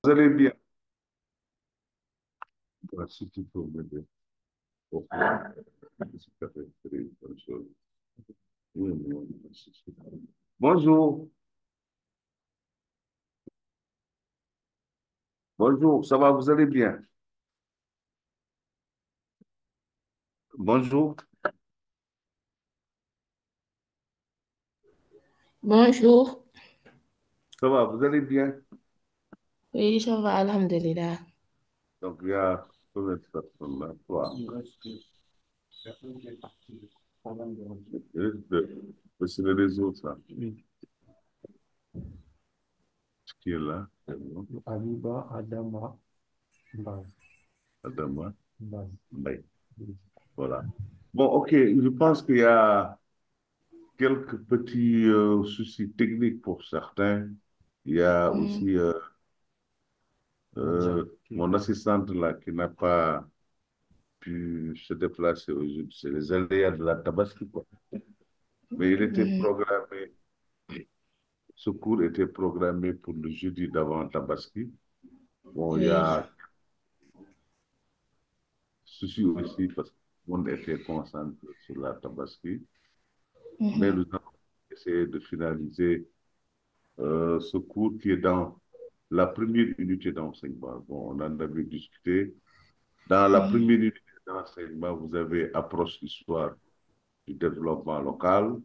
Vous allez bien? Si tu peux m'aider. Ok. C'est tout à fait très bonne chose. Oui, oui, bonjour. Bonjour, ça va, vous allez bien? Bonjour, Bonjour. ça va, vous allez bien? Oui, ça va, alhamdulillah. Donc, il y a combien de personnes là? Trois. C'est le réseau, ça. Qui est là? C'est bon. Abiba Adama Mbaz. Adama. Mbaz. Mbaye. Voilà. Bon, OK, je pense qu'il y a quelques petits soucis techniques pour certains. Il y a Mhm, aussi Nadja. mon assistante là qui n'a pas pu se déplacer aujourd'hui. C'est les aléas de la Tabaski, quoi. Mais il était mhm. programmé, ce cours était programmé pour le jeudi d'avant Tabaski. Bon, il y Oui. a souci aussi parce que tout le monde était concentré sur la Tabaski. Mais Mhm, nous avons essayé de finaliser ce cours qui est dans la première unité d'enseignement. Bon, on en avait discuté. Dans la mhm, première unité d'enseignement, vous avez approche histoire du développement local,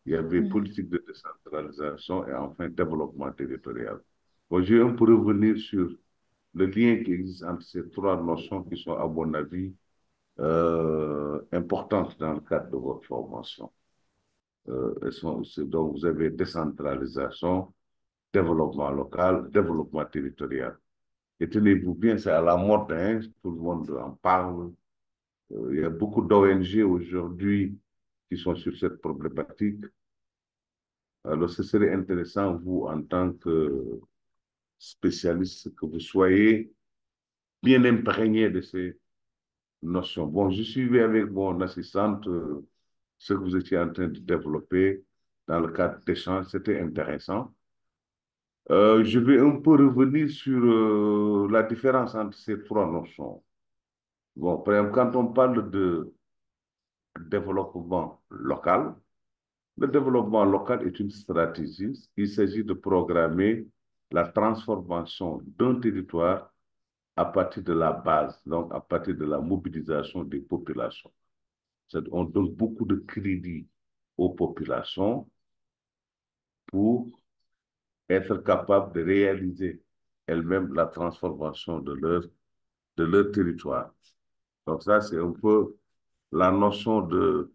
il y avait mhm. politique de décentralisation et enfin développement territorial. Bon, je vais un peu revenir sur le lien qui existe entre ces trois notions qui sont, à mon avis, importantes dans le cadre de votre formation. Donc, vous avez décentralisation, développement local, développement territorial. Et tenez-vous bien, c'est à la mode, hein, tout le monde en parle. Il y a beaucoup d'ONG aujourd'hui qui sont sur cette problématique. Alors, ce serait intéressant, vous, en tant que spécialiste, que vous soyez bien imprégné de ces notions. Bon, je suivais avec mon assistante ce que vous étiez en train de développer dans le cadre d'échanges. C'était intéressant. Je vais un peu revenir sur la différence entre ces trois notions. Bon, par exemple, quand on parle de développement local, le développement local est une stratégie. Il s'agit de programmer la transformation d'un territoire à partir de la base, donc à partir de la mobilisation des populations. On donne beaucoup de crédit aux populations pour être capables de réaliser elles-mêmes la transformation de leur territoire. Donc ça, c'est un peu la notion de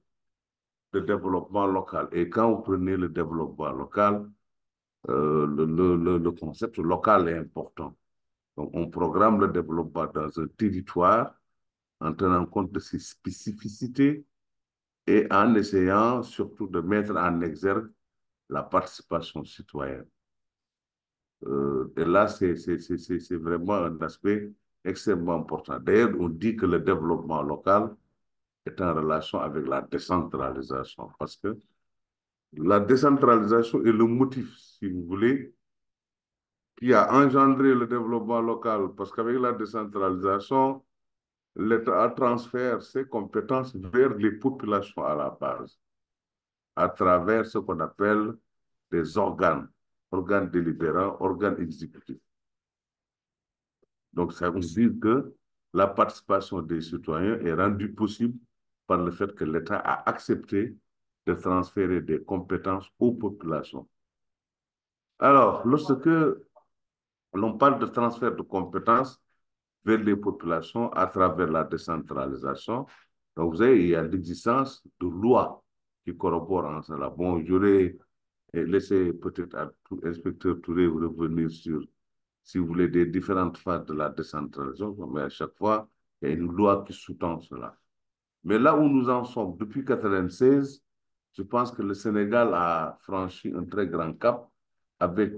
développement local. Et quand vous prenez le développement local, le concept local est important. Donc, on programme le développement dans un territoire en tenant compte de ses spécificités et en essayant surtout de mettre en exergue la participation citoyenne. Et là, c'est vraiment un aspect extrêmement important. D'ailleurs, on dit que le développement local est en relation avec la décentralisation parce que la décentralisation est le motif, si vous voulez, qui a engendré le développement local parce qu'avec la décentralisation, l'État transfère ses compétences vers les populations à la base, à travers ce qu'on appelle des organes, organes délibérants, organes exécutifs. Donc, ça veut dire que la participation des citoyens est rendue possible par le fait que l'État a accepté de transférer des compétences aux populations. Alors, lorsque l'on parle de transfert de compétences vers les populations à travers la décentralisation, donc vous avez, il y a l'existence de lois qui corroborent en cela. Bon, j'aurais laissé peut-être à l'inspecteur Touré revenir sur, si vous voulez, des différentes phases de la décentralisation, mais à chaque fois, il y a une loi qui sous-tend cela. Mais là où nous en sommes, depuis 1996, je pense que le Sénégal a franchi un très grand cap avec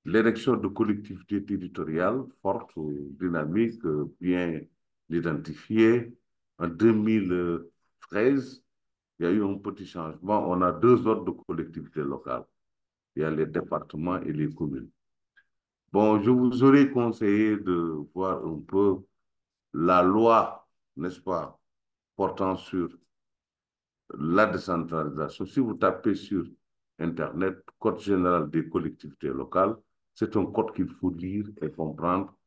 l'érection de collectivités territoriales fortes, dynamiques, bien identifiées. En 2013, il y a eu un petit changement. On a deux ordres de collectivités locales. Il y a les départements et les communes. Bon, je vous aurais conseillé de voir un peu la loi, n'est-ce pas, portant sur la décentralisation. Si vous tapez sur Internet, Code général des collectivités locales, c'est un code qu'il faut lire et comprendre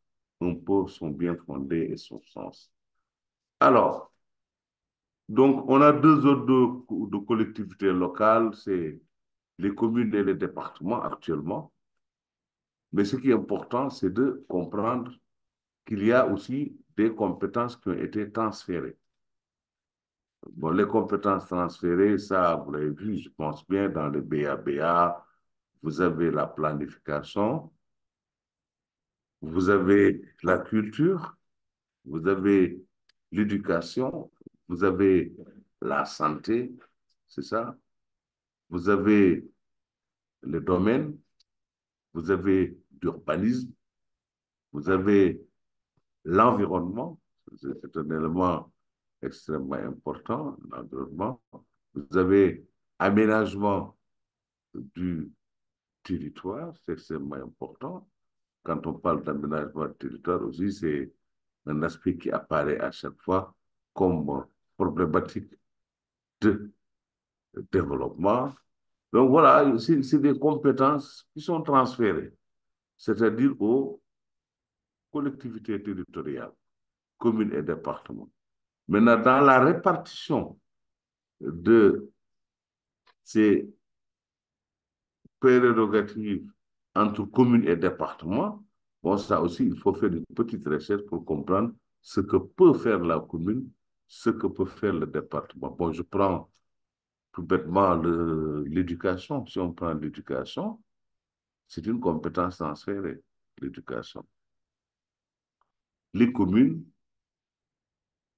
un peu son bien fondé et son sens. Alors, donc, on a deux autres de collectivités locales, c'est les communes et les départements actuellement. Mais ce qui est important, c'est de comprendre qu'il y a aussi des compétences qui ont été transférées. Bon, les compétences transférées, ça, vous l'avez vu, je pense bien, dans le BABA, vous avez la planification, vous avez la culture, vous avez l'éducation, vous avez la santé, c'est ça? Vous avez le domaine, vous avez l'urbanisme, vous avez l'environnement, c'est un élément extrêmement important, l'environnement. Vous avez aménagement du territoire, c'est extrêmement important. Quand on parle d'aménagement du territoire aussi, c'est un aspect qui apparaît à chaque fois comme problématique de développement. Donc voilà, c'est des compétences qui sont transférées, c'est-à-dire aux collectivités territoriales, communes et départements. Maintenant, dans la répartition de ces prérogatives entre communes et départements, bon, ça aussi, il faut faire une petite recherche pour comprendre ce que peut faire la commune, ce que peut faire le département. Bon, je prends tout bêtement l'éducation. Si on prend l'éducation, c'est une compétence transférée, l'éducation. Les communes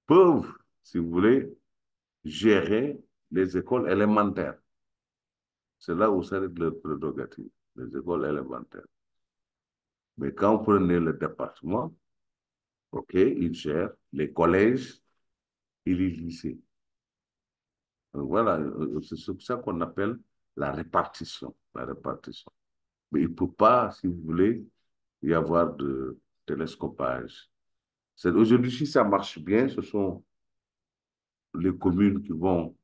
peuvent, si vous voulez, gérer les écoles élémentaires. C'est là où s'arrête leur prérogative, les écoles élémentaires. Mais quand vous prenez le département, OK, il gère les collèges et les lycées. Donc voilà, c'est ça qu'on appelle la répartition. La répartition. Mais il ne peut pas, si vous voulez, y avoir de télescopage. Aujourd'hui, si ça marche bien, ce sont les communes qui vont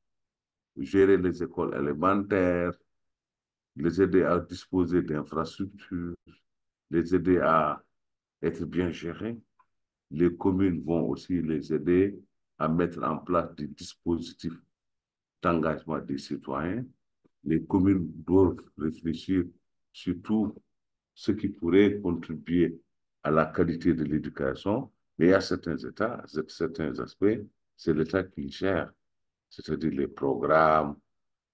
gérer les écoles élémentaires, les aider à disposer d'infrastructures, les aider à être bien gérées. Les communes vont aussi les aider à mettre en place des dispositifs d'engagement des citoyens. Les communes doivent réfléchir sur tout ce qui pourrait contribuer à la qualité de l'éducation, mais il y a certains États, certains aspects, c'est l'État qui gère, c'est-à-dire les programmes,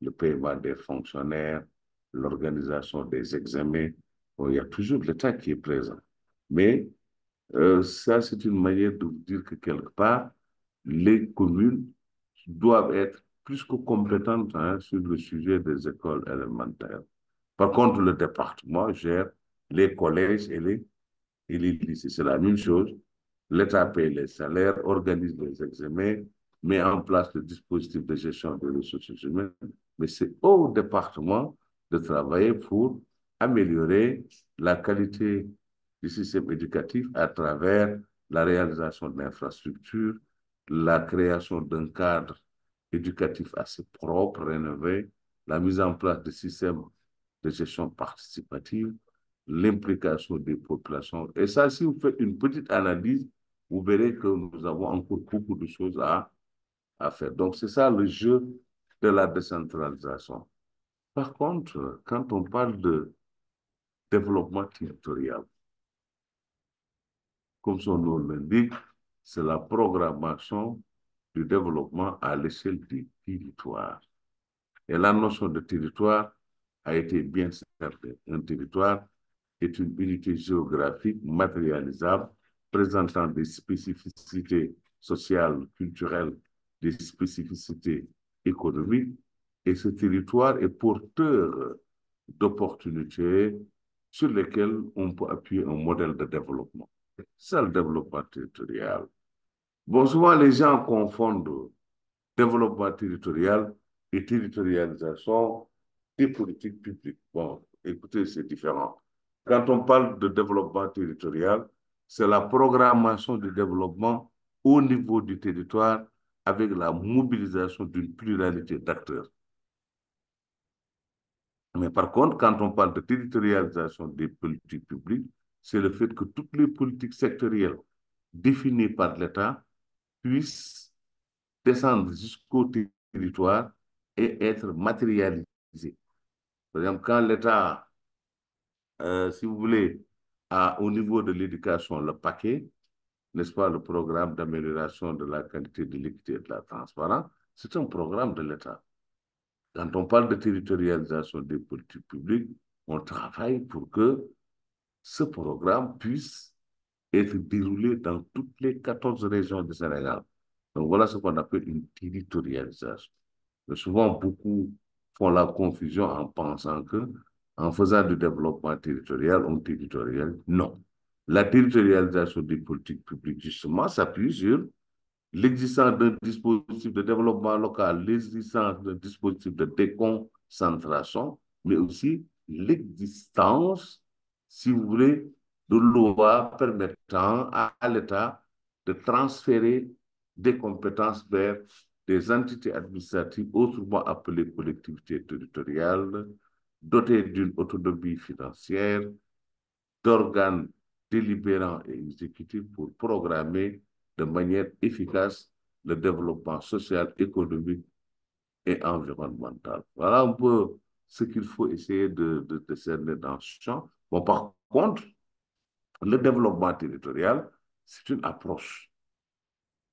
le paiement des fonctionnaires, l'organisation des examens. Bon, il y a toujours l'État qui est présent. Mais ça, c'est une manière de dire que quelque part, les communes doivent être plus que compétentes sur le sujet des écoles élémentaires. Par contre, le département gère les collèges et les lycées. C'est la même chose. L'État paye les salaires, organise les examens, met en place le dispositif de gestion des ressources humaines. Mais c'est au département de travailler pour améliorer la qualité du système éducatif à travers la réalisation d'infrastructures, la création d'un cadre éducatif assez propre, rénové, la mise en place de systèmes de gestion participative, l'implication des populations. Et ça, si vous faites une petite analyse, vous verrez que nous avons encore beaucoup de choses à faire. Donc, c'est ça le jeu de la décentralisation. Par contre, quand on parle de développement territorial, comme son nom l'indique, c'est la programmation du développement à l'échelle du territoire. Et la notion de territoire a été bien certaine. Un territoire est une unité géographique matérialisable présentant des spécificités sociales, culturelles, des spécificités économiques. Et ce territoire est porteur d'opportunités sur lesquelles on peut appuyer un modèle de développement. C'est ça le développement territorial. Bon, souvent les gens confondent développement territorial et territorialisation des politiques publiques. Bon, écoutez, c'est différent. Quand on parle de développement territorial, c'est la programmation du développement au niveau du territoire avec la mobilisation d'une pluralité d'acteurs. Mais par contre, quand on parle de territorialisation des politiques publiques, c'est le fait que toutes les politiques sectorielles définies par l'État puissent descendre jusqu'au territoire et être matérialisées. Par exemple, quand l'État, si vous voulez, a au niveau de l'éducation le paquet, n'est-ce pas, le programme d'amélioration de la qualité, de l'équité et de la transparence, c'est un programme de l'État. Quand on parle de territorialisation des politiques publiques, on travaille pour que ce programme puisse être déroulé dans toutes les 14 régions du Sénégal. Donc voilà ce qu'on appelle une territorialisation. Mais souvent, beaucoup font la confusion en pensant que, en faisant du développement territorial, on territorialise. Non. La territorialisation des politiques publiques, justement, s'appuie sur l'existence d'un dispositif de développement local, l'existence d'un dispositif de déconcentration, mais aussi l'existence, si vous voulez, de lois permettant à l'État de transférer des compétences vers des entités administratives, autrement appelées collectivités territoriales, dotées d'une autonomie financière, d'organes délibérants et exécutifs pour programmer de manière efficace le développement social, économique et environnemental. Voilà un peu ce qu'il faut essayer de cerner dans ce champ. Bon, par contre, le développement territorial, c'est une approche.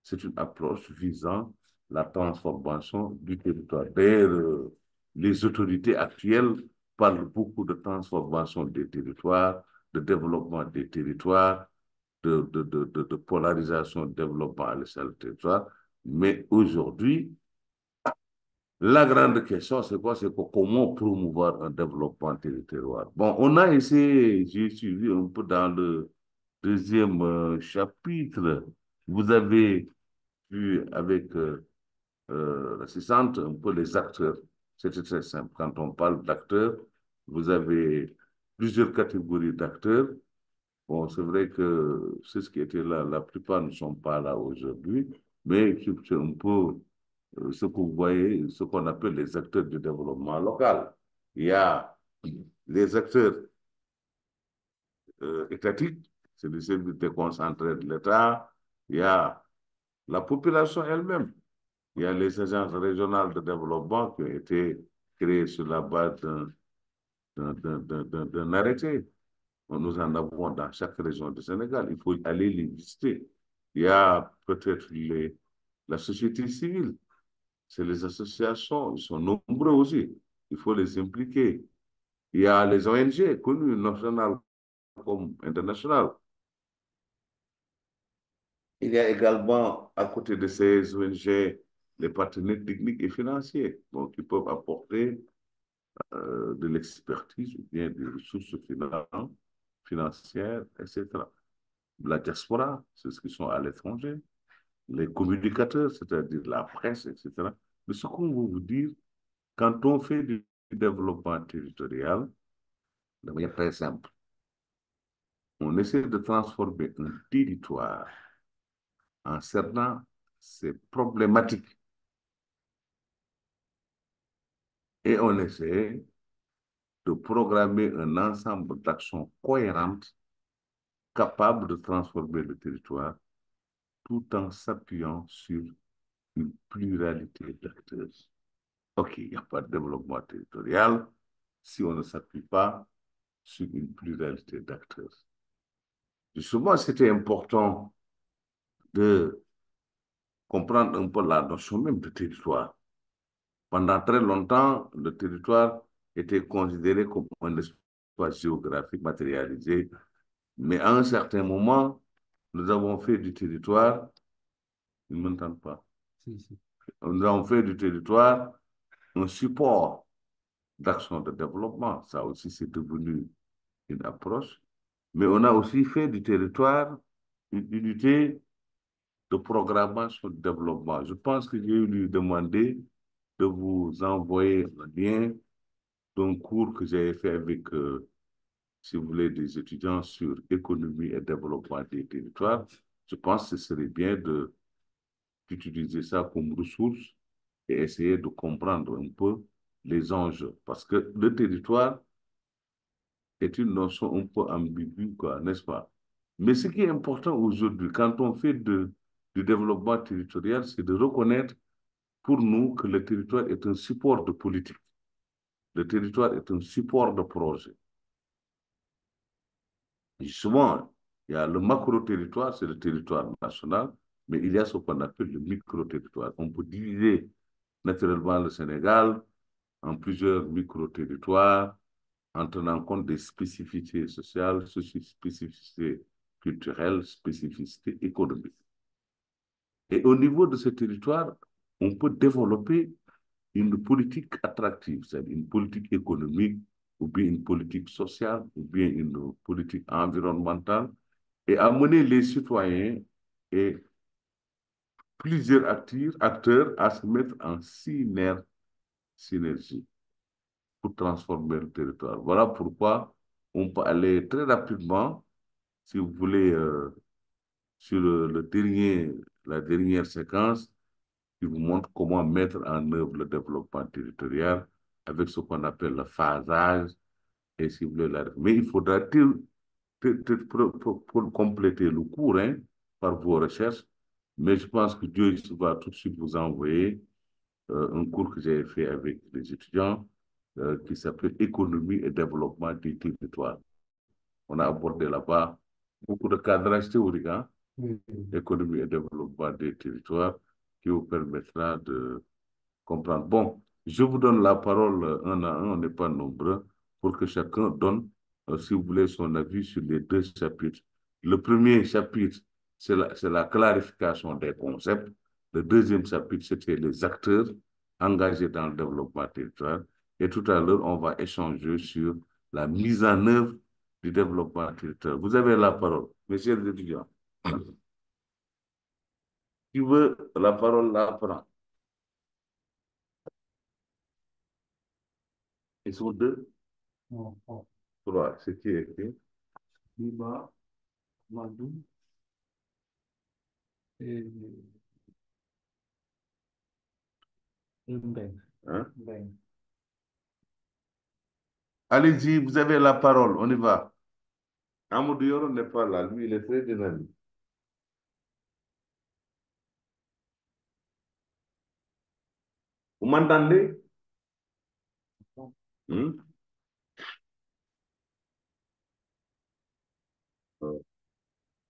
C'est une approche visant la transformation du territoire. D'ailleurs, les autorités actuelles parlent beaucoup de transformation des territoires, de développement des territoires, de polarisation, de développement à l'échelle du territoire. Mais aujourd'hui, la grande question, c'est quoi? C'est comment promouvoir un développement territorial. Bon, on a essayé, j'ai suivi un peu dans le deuxième chapitre. Vous avez vu avec l'assistante un peu les acteurs. C'était très simple. Quand on parle d'acteurs, vous avez plusieurs catégories d'acteurs. Bon, c'est vrai que c'est ce qui était là. La plupart ne sont pas là aujourd'hui, mais c'est un peu ce que vous voyez, ce qu'on appelle les acteurs du développement local. Il y a les acteurs étatiques, c'est le service déconcentré de l'État. Il y a la population elle-même. Il y a les agences régionales de développement qui ont été créées sur la base d'un arrêté. Nous en avons dans chaque région du Sénégal. Il faut aller les visiter. Il y a peut-être la société civile, c'est les associations, ils sont nombreux aussi. Il faut les impliquer. Il y a les ONG connues, nationales comme internationales. Il y a également, à côté de ces ONG, les partenaires techniques et financiers donc, qui peuvent apporter de l'expertise ou bien des ressources financières, etc. La diaspora, c'est ceux qui sont à l'étranger, les communicateurs, c'est-à-dire la presse, etc. Mais ce qu'on veut vous dire, quand on fait du développement territorial, de manière très simple, on essaie de transformer un territoire en cernant ses problématiques et on essaie de programmer un ensemble d'actions cohérentes capables de transformer le territoire tout en s'appuyant sur une pluralité d'acteurs. OK, il n'y a pas de développement territorial si on ne s'appuie pas sur une pluralité d'acteurs. Justement, c'était important de comprendre un peu la notion même de territoire. Pendant très longtemps, le territoire était considéré comme un espace géographique matérialisé, mais à un certain moment, nous avons fait du territoire, ils ne m'entendent pas, Si, si. nous avons fait du territoire un support d'action de développement. Ça aussi, c'est devenu une approche. Mais on a aussi fait du territoire une unité de programmation de développement. Je pense que j'ai lui demandé de vous envoyer un lien d'un cours que j'ai fait avec si vous voulez, des étudiants sur économie et développement des territoires, je pense que ce serait bien d'utiliser ça comme ressource et essayer de comprendre un peu les enjeux. Parce que le territoire est une notion un peu ambiguë, quoi, n'est-ce pas? Mais ce qui est important aujourd'hui, quand on fait du développement territorial, c'est de reconnaître pour nous que le territoire est un support de politique. Le territoire est un support de projet. Justement, il y a le macro-territoire, c'est le territoire national, mais il y a ce qu'on appelle le micro-territoire. On peut diviser naturellement le Sénégal en plusieurs micro-territoires en tenant compte des spécificités sociales, spécificités culturelles, spécificités économiques. Et au niveau de ce territoire, on peut développer une politique attractive, c'est-à-dire une politique économique, ou bien une politique sociale, ou bien une politique environnementale, et amener les citoyens et plusieurs acteurs à se mettre en synergie pour transformer le territoire. Voilà pourquoi on peut aller très rapidement, si vous voulez, sur la dernière séquence qui vous montre comment mettre en œuvre le développement territorial avec ce qu'on appelle le phasage et si vous voulez mais il faudra pour compléter le cours hein, par vos recherches, mais je pense que Dieu va tout de suite vous envoyer un cours que j'ai fait avec les étudiants qui s'appelle Économie et développement des territoires. On a abordé là-bas beaucoup de cadrage théorique, hein, Oui. économie et développement des territoires, qui vous permettra de comprendre. Bon, je vous donne la parole un à un, on n'est pas nombreux, pour que chacun donne, si vous voulez, son avis sur les deux chapitres. Le premier chapitre, c'est la clarification des concepts. Le deuxième chapitre, c'était les acteurs engagés dans le développement territorial. Et tout à l'heure, on va échanger sur la mise en œuvre du développement territorial. Vous avez la parole, messieurs les étudiants. Qui veut la parole, la prend. Ils sont deux, Non, non. trois, c'est qui est écrit. Liba, Madou et Mbeng. Hein? Mbeng. Allez-y, vous avez la parole, on y va. Amadou Yoro n'est pas là, lui, il est très dynamique. Vous m'entendez? Hmm?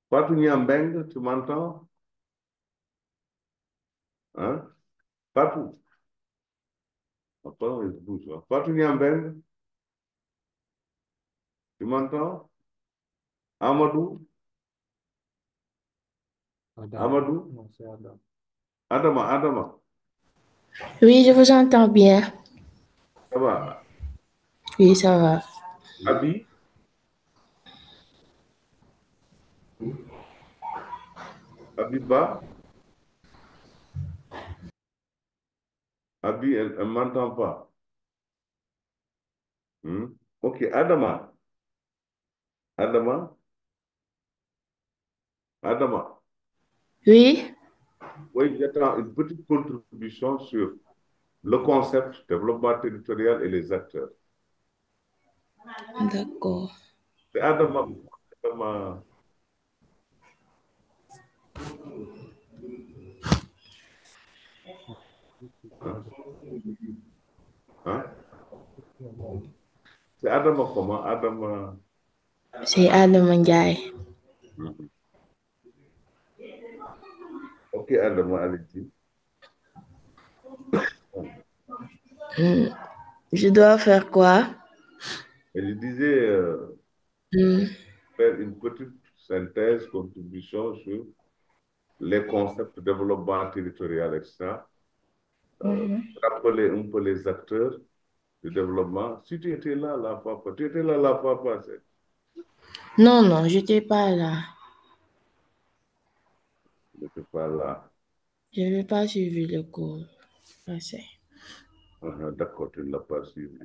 Fatou Niambeng, tu m'entends? Hein? Fatou? Attends, il bouge. Hein. Fatou Niambeng, tu m'entends? Amadou? Adam. Amadou? Non, c'est Adam. Adama, Adama, Oui, je vous entends bien. ça va? Oui, ça va. Abi? Abiba? Abi, elle ne m'entend pas. Hmm? Ok, Adama. Adama? Adama. Oui, Oui, j'attends une petite contribution sur le concept développement territorial et les acteurs. d'accord. C'est Adama. Adama. Hein? Hein? C'est Adama comment? Adama. C'est Adam Ndiaye. Mhm. Ok, Adama, allez-y. Hmm, Je dois faire quoi? Et je disais, Hmm, faire une petite synthèse, contribution sur les concepts de développement territorial, etc. Rappeler un peu les acteurs du développement. Si tu étais là, la fois passée, tu étais là la fois passée. Non, non, je n'étais pas là. Tu n'étais pas là. Je n'ai pas suivi le cours passé. D'accord, tu ne l'as pas suivi.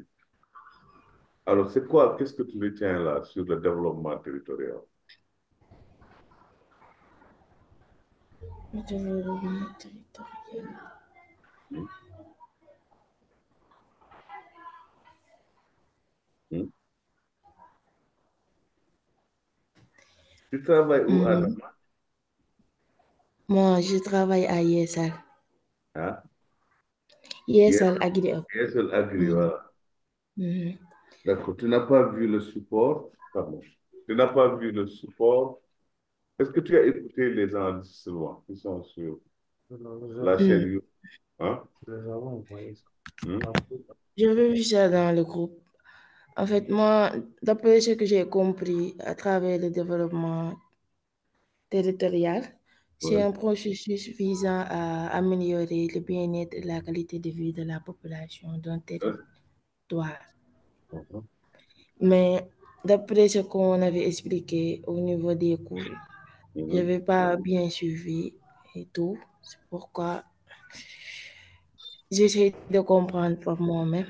Alors, c'est quoi, qu'est-ce que tu retiens là sur le développement territorial? Le développement territorial. Hmm? Hmm? Tu travailles où, Hmm, Adama? Moi, je travaille à ISL. Hein? Yes, ISL Agri-Up. yes, agri, Mhm, voilà. mhm. D'accord. Tu n'as pas vu le support? Pardon. Tu n'as pas vu le support. Est-ce que tu as écouté les enregistrements qui sont sur la chaîne Hmm, YouTube? Hein? Nous avons envoyé ça. Hmm? J'avais vu ça dans le groupe. En fait, moi, d'après ce que j'ai compris à travers le développement territorial, c'est Ouais. un processus visant à améliorer le bien-être et la qualité de vie de la population d'un territoire. Mhm. Mais d'après ce qu'on avait expliqué au niveau des cours, je Mhm. n'avais pas bien suivi et tout. C'est pourquoi j'essaie de comprendre par moi-même.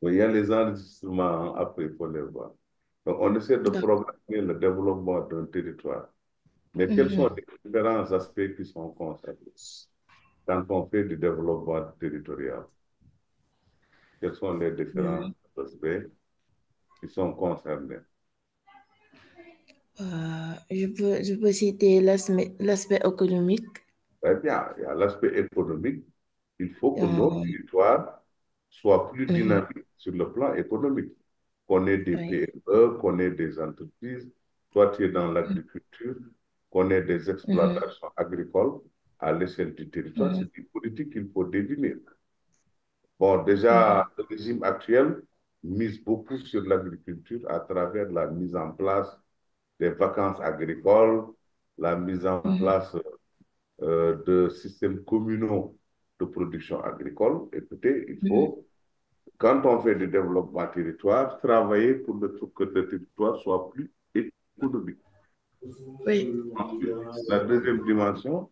Oui, il y a les enregistrements, hein, après, il faut les voir. Donc, on essaie de D'accord. programmer le développement d'un territoire. Mais quels sont Mhm, les différents aspects qui sont concernés quand on fait du développement territorial? Quels sont les différents mhm. aspects qui sont concernés? Je peux citer l'aspect économique. Très bien, il y a l'aspect économique. Il faut que nos euh, territoires soient plus mhm, dynamiques sur le plan économique. Qu'on ait des oui. PME, qu'on ait des entreprises. Toi, tu es dans l'agriculture, qu'on ait des Mhm, exploitations agricoles à l'échelle du territoire. mhm, C'est une politique qu'il faut définir. Bon, mhm, déjà, le régime actuel mise beaucoup sur l'agriculture à travers la mise en place des vacances agricoles, la mise en mhm, place de systèmes communaux de production agricole. Écoutez, il mhm. faut, quand on fait du développement territoire, travailler pour que le territoire soit plus économique. Oui. Ensuite, la deuxième dimension,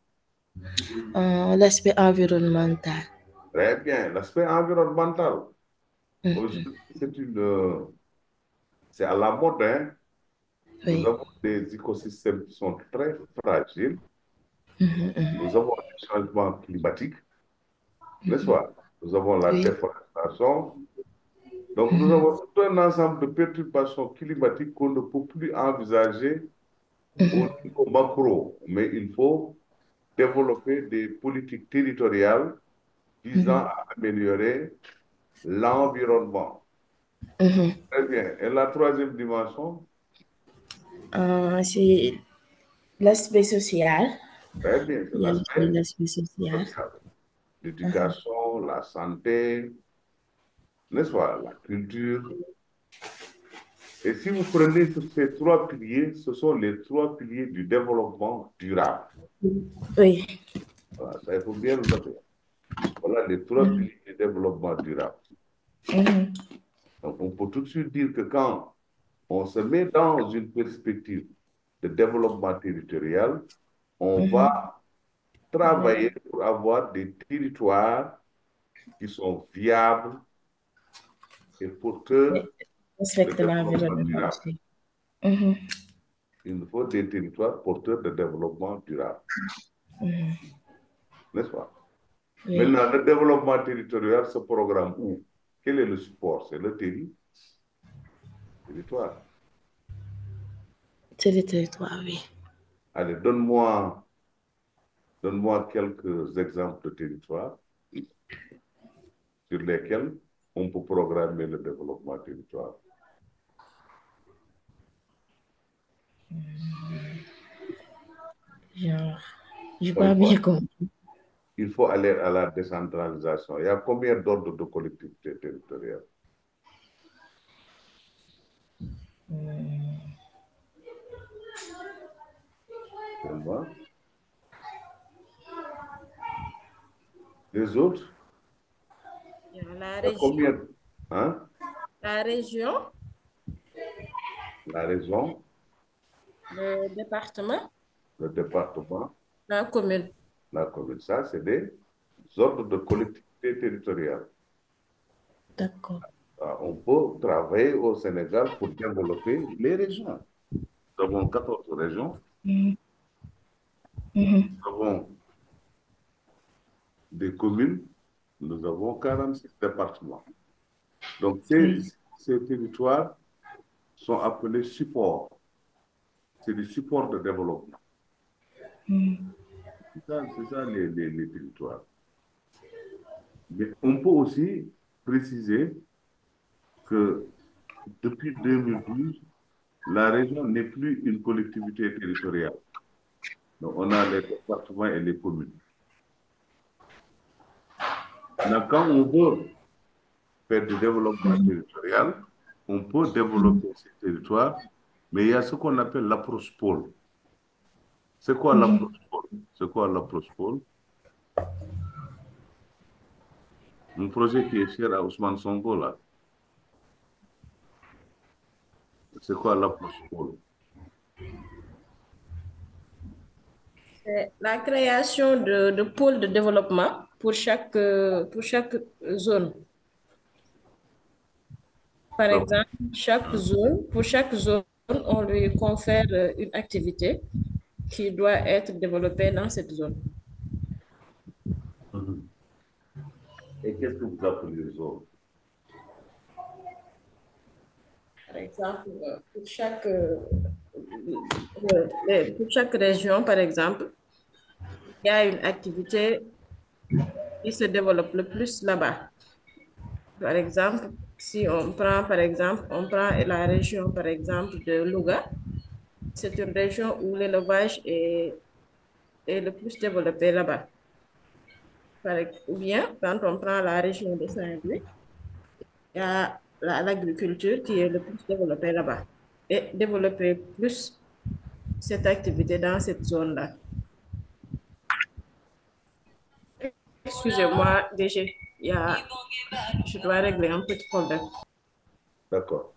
L'aspect environnemental. très bien, l'aspect environnemental. Mhm, Aujourd'hui, c'est à la mode, hein. Nous oui. avons des écosystèmes qui sont très fragiles. Mhm, mhm, Nous avons des changements climatiques, n'est-ce pas? Nous avons la oui. déforestation. Donc, nous Mhm, avons tout un ensemble de perturbations climatiques qu'on ne peut plus envisager au mhm, niveau macro. Mais il faut développer des politiques territoriales visant mhm, à améliorer l'environnement. mhm. Très bien. Et la troisième dimension, C'est l'aspect social. très bien, c'est Il y a aussi l'aspect l'aspect social. social. Mhm, L'éducation, la santé, n'est-ce pas, la culture. Et si vous prenez ces trois piliers, ce sont les trois piliers du développement durable. oui. Voilà, ça, il faut bien le noter. Voilà les trois Mhm, piliers du développement durable. mhm, Donc, on peut tout de suite dire que quand on se met dans une perspective de développement territorial, on va mhm. Oui. travailler pour avoir des territoires qui sont viables et porteurs de Respecte développement l'environnement durable. aussi. Mhm, Il nous faut des territoires porteurs de développement durable, mhm. n'est-ce pas? Oui. Maintenant, le développement territorial se programme où? Quel est le support? C'est le territoire. C'est le territoire, oui. Allez, donne-moi quelques exemples de territoires sur lesquels on peut programmer le développement territorial. Genre, j'ai Bon, pas bien compris. il faut aller à la décentralisation. Il y a combien d'ordres de collectivités territoriales? Seulement. Les autres, La il y a région, combien? Hein? la région, La région, le département, le département, la commune. la commune. Ça, c'est des ordres de collectivités territoriales. D'accord. On peut travailler au Sénégal pour développer les régions. Nous avons 14 régions, Mhm. Mhm. nous avons des communes, nous avons 46 départements. Donc, Oui. ces territoires sont appelés supports. C'est des supports de développement. Mhm. C'est ça les territoires. Mais on peut aussi préciser que depuis 2012, la région n'est plus une collectivité territoriale. Donc, on a les départements et les communes. Maintenant, quand on veut faire du développement territorial, on peut développer ces territoires, mais il y a ce qu'on appelle l'approche pôle. C'est quoi Mhm. l'approche pôle? C'est quoi l'approche pôle? Un projet qui est cher à Ousmane Sonko, là. C'est quoi l'approche pôle? C'est la création de pôles de développement pour chaque zone. Par Donc, exemple, pour chaque zone, on lui confère une activité qui doit être développée dans cette zone. mhm. Et qu'est-ce que vous appelez zone? Par exemple, pour chaque région, par exemple, il y a une activité qui se développe le plus là-bas. Par exemple, si on prend, par exemple, on prend la région, par exemple, de Louga, c'est une région où l'élevage est le plus développé là-bas. Ou bien, quand on prend la région de Saint-Louis, il y a l'agriculture qui est le plus développée là-bas. Et développer plus cette activité dans cette zone-là. Excusez-moi, DG, je dois régler un petit problème. D'accord.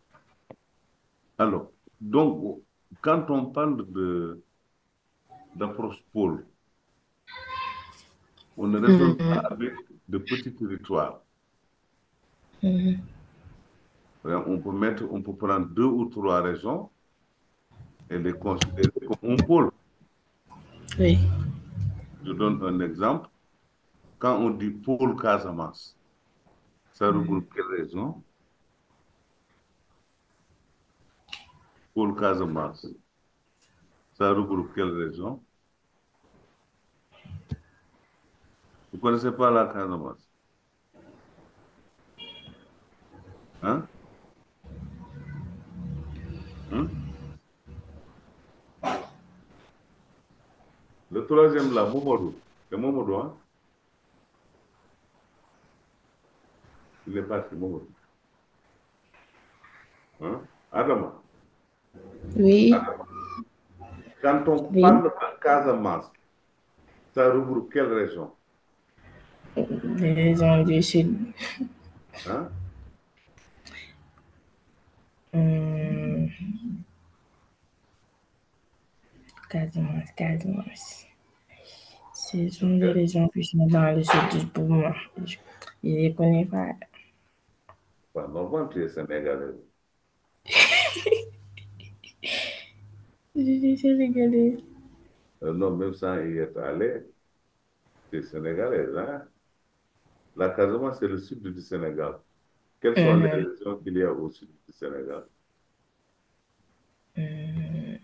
Alors, donc, quand on parle d'approche pôle, on ne raisonne pas Mhm. avec de petits territoires. Mhm. On peut prendre 2 ou 3 régions et les considérer comme un pôle. Oui. Je donne un exemple. Quand on dit pôle Casamance, ça regroupe quelle région? Pôle Casamance, ça regroupe quelle région? Vous ne connaissez pas la Casamance? Hein? Hein? Le troisième là, Momodou. C'est Momodou, hein? Il est parti, Momodou. Hein? Adama. Oui. Adama. Quand on Oui. parle de Casamance, ça regroupe quelle région? Les régions du Sud. Hein? Hum, Casamance, Casamance. Ce sont les régions qui sont dans le sud du pour moi. Je ne les connais pas. Enfin, normalement, tu es sénégalais. Je suis sénégalaise. Non, même sans y être allé, tu es sénégalais, hein? La Casamance, c'est le sud du Sénégal. Quelles sont les Mhm. régions qu'il y a au sud du Sénégal? Hum,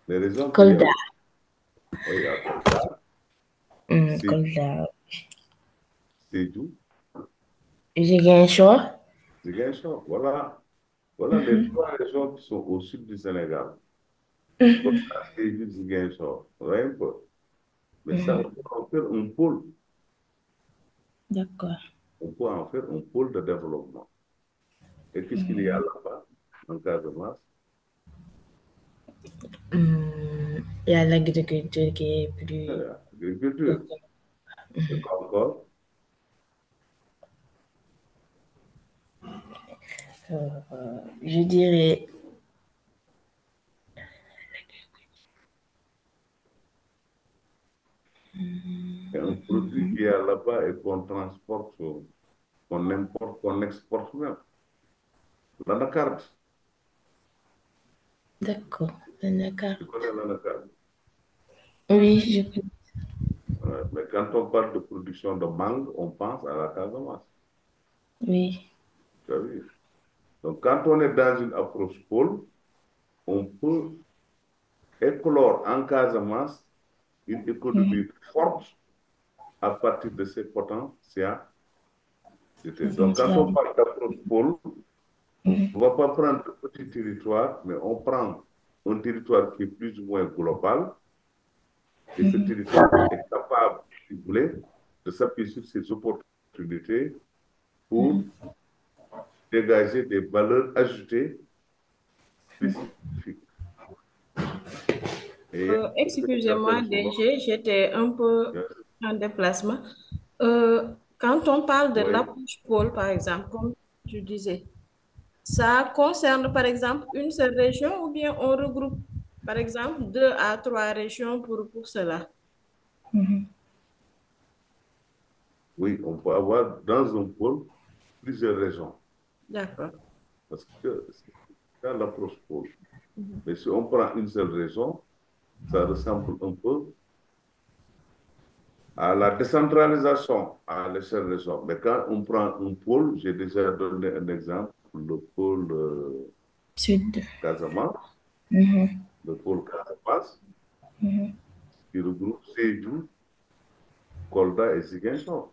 Les régions qu'il y a Kolda. au... Oui, il y a Kolda, Kolda. Sédhiou, Ziguinchor. Ziguinchor. Voilà. Voilà les 3 régions qui sont au sud du Sénégal. Kolda, Sédhiou, Ziguinchor. Vous voyez un peu? Mais ça, on peut en faire un pôle. D'accord. On peut en faire un pôle de développement. Et qu'est-ce qu'il y a là-bas, en Casamance? Il y a l'agriculture qui est plus... L'agriculture. Et quoi encore? Je dirais Et un produit qui est là-bas et qu'on transporte, qu'on importe, qu'on exporte même. L'anacarde. d'accord, d'accord. Tu connais l'anacarde? Oui, je peux. Mais quand on parle de production de mangue, on pense à la Casamance. Oui. Tu as vu? Donc, quand on est dans une approche pôle, on peut éclore en Casamance une économie forte à partir de ces potentialités. Donc, quand on parle d'approche pôle, on ne va pas prendre de petits territoires, mais on prend un territoire qui est plus ou moins global, et ce territoire est capable, si vous voulez, de s'appuyer sur ces opportunités pour dégager des valeurs ajoutées spécifiques. Et Excusez-moi, DG, j'étais un peu en déplacement. Quand on parle de Oui. l'approche pôle, par exemple, comme tu disais, ça concerne par exemple une seule région ou bien on regroupe par exemple 2 à 3 régions pour cela? Oui, on peut avoir dans un pôle plusieurs régions, D'accord. parce que c'est dans l'approche pôle. Mais si on prend une seule région, ça ressemble un peu à la décentralisation à l'échelle région. Mais quand on prend un pôle, j'ai déjà donné un exemple, le pôle Sud. Casamance, le pôle Casamance, qui regroupe Sédhiou, Kolda et Ziguinchor.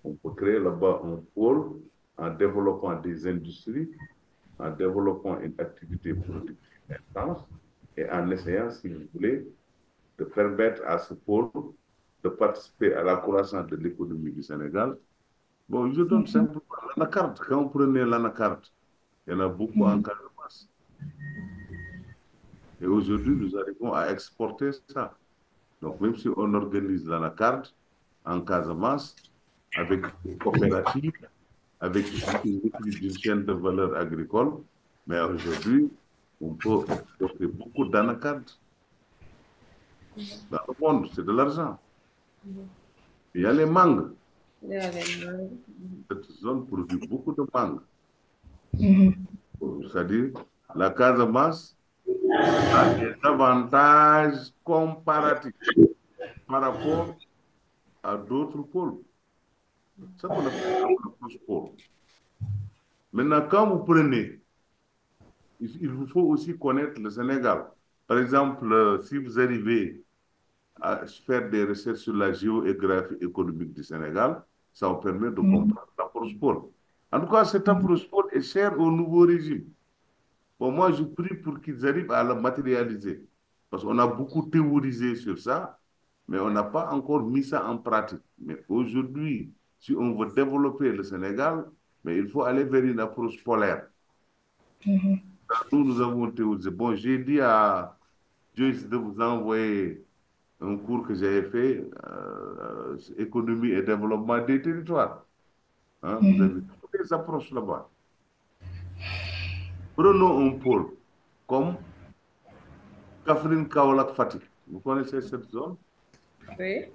On peut créer là-bas un pôle en développant des industries, en développant une activité productive intense et en essayant, si vous voulez, de permettre à ce pôle de participer à la croissance de l'économie du Sénégal. Bon, je donne simplement l'anacarde. Quand vous prenez l'anacarde, il y en a beaucoup en Casamance. Et aujourd'hui, nous arrivons à exporter ça. Donc, même si on organise l'anacarde en Casamance, avec une coopérative, avec une maîtrise d'une chaîne de valeur agricole, mais aujourd'hui, on peut exporter beaucoup d'anacarde dans le monde, c'est de l'argent. Il y a les mangues. Cette zone produit beaucoup de mangues. C'est-à-dire, la Casamance a des avantages comparatifs par rapport à d'autres pôles. C'est ça qu'on appelle l'approche pôle. Maintenant, quand vous prenez, il vous faut aussi connaître le Sénégal. Par exemple, si vous arrivez à faire des recherches sur la géographie économique du Sénégal, ça vous permet de comprendre l'approche pôle. En tout cas, cette approche pôle est chère au nouveau régime. Bon, moi, je prie pour qu'ils arrivent à la matérialiser. Parce qu'on a beaucoup théorisé sur ça, mais on n'a pas encore mis ça en pratique. Mais aujourd'hui, si on veut développer le Sénégal, mais il faut aller vers une approche polaire. Nous avons théorisé. Bon, j'ai dit à Joyce de vous envoyer un cours que j'avais fait, économie et développement des territoires. Hein, vous avez toutes les approches là-bas. Prenons un pôle comme Kaffrine, Kaolack, Fatick. Vous connaissez cette zone? Oui,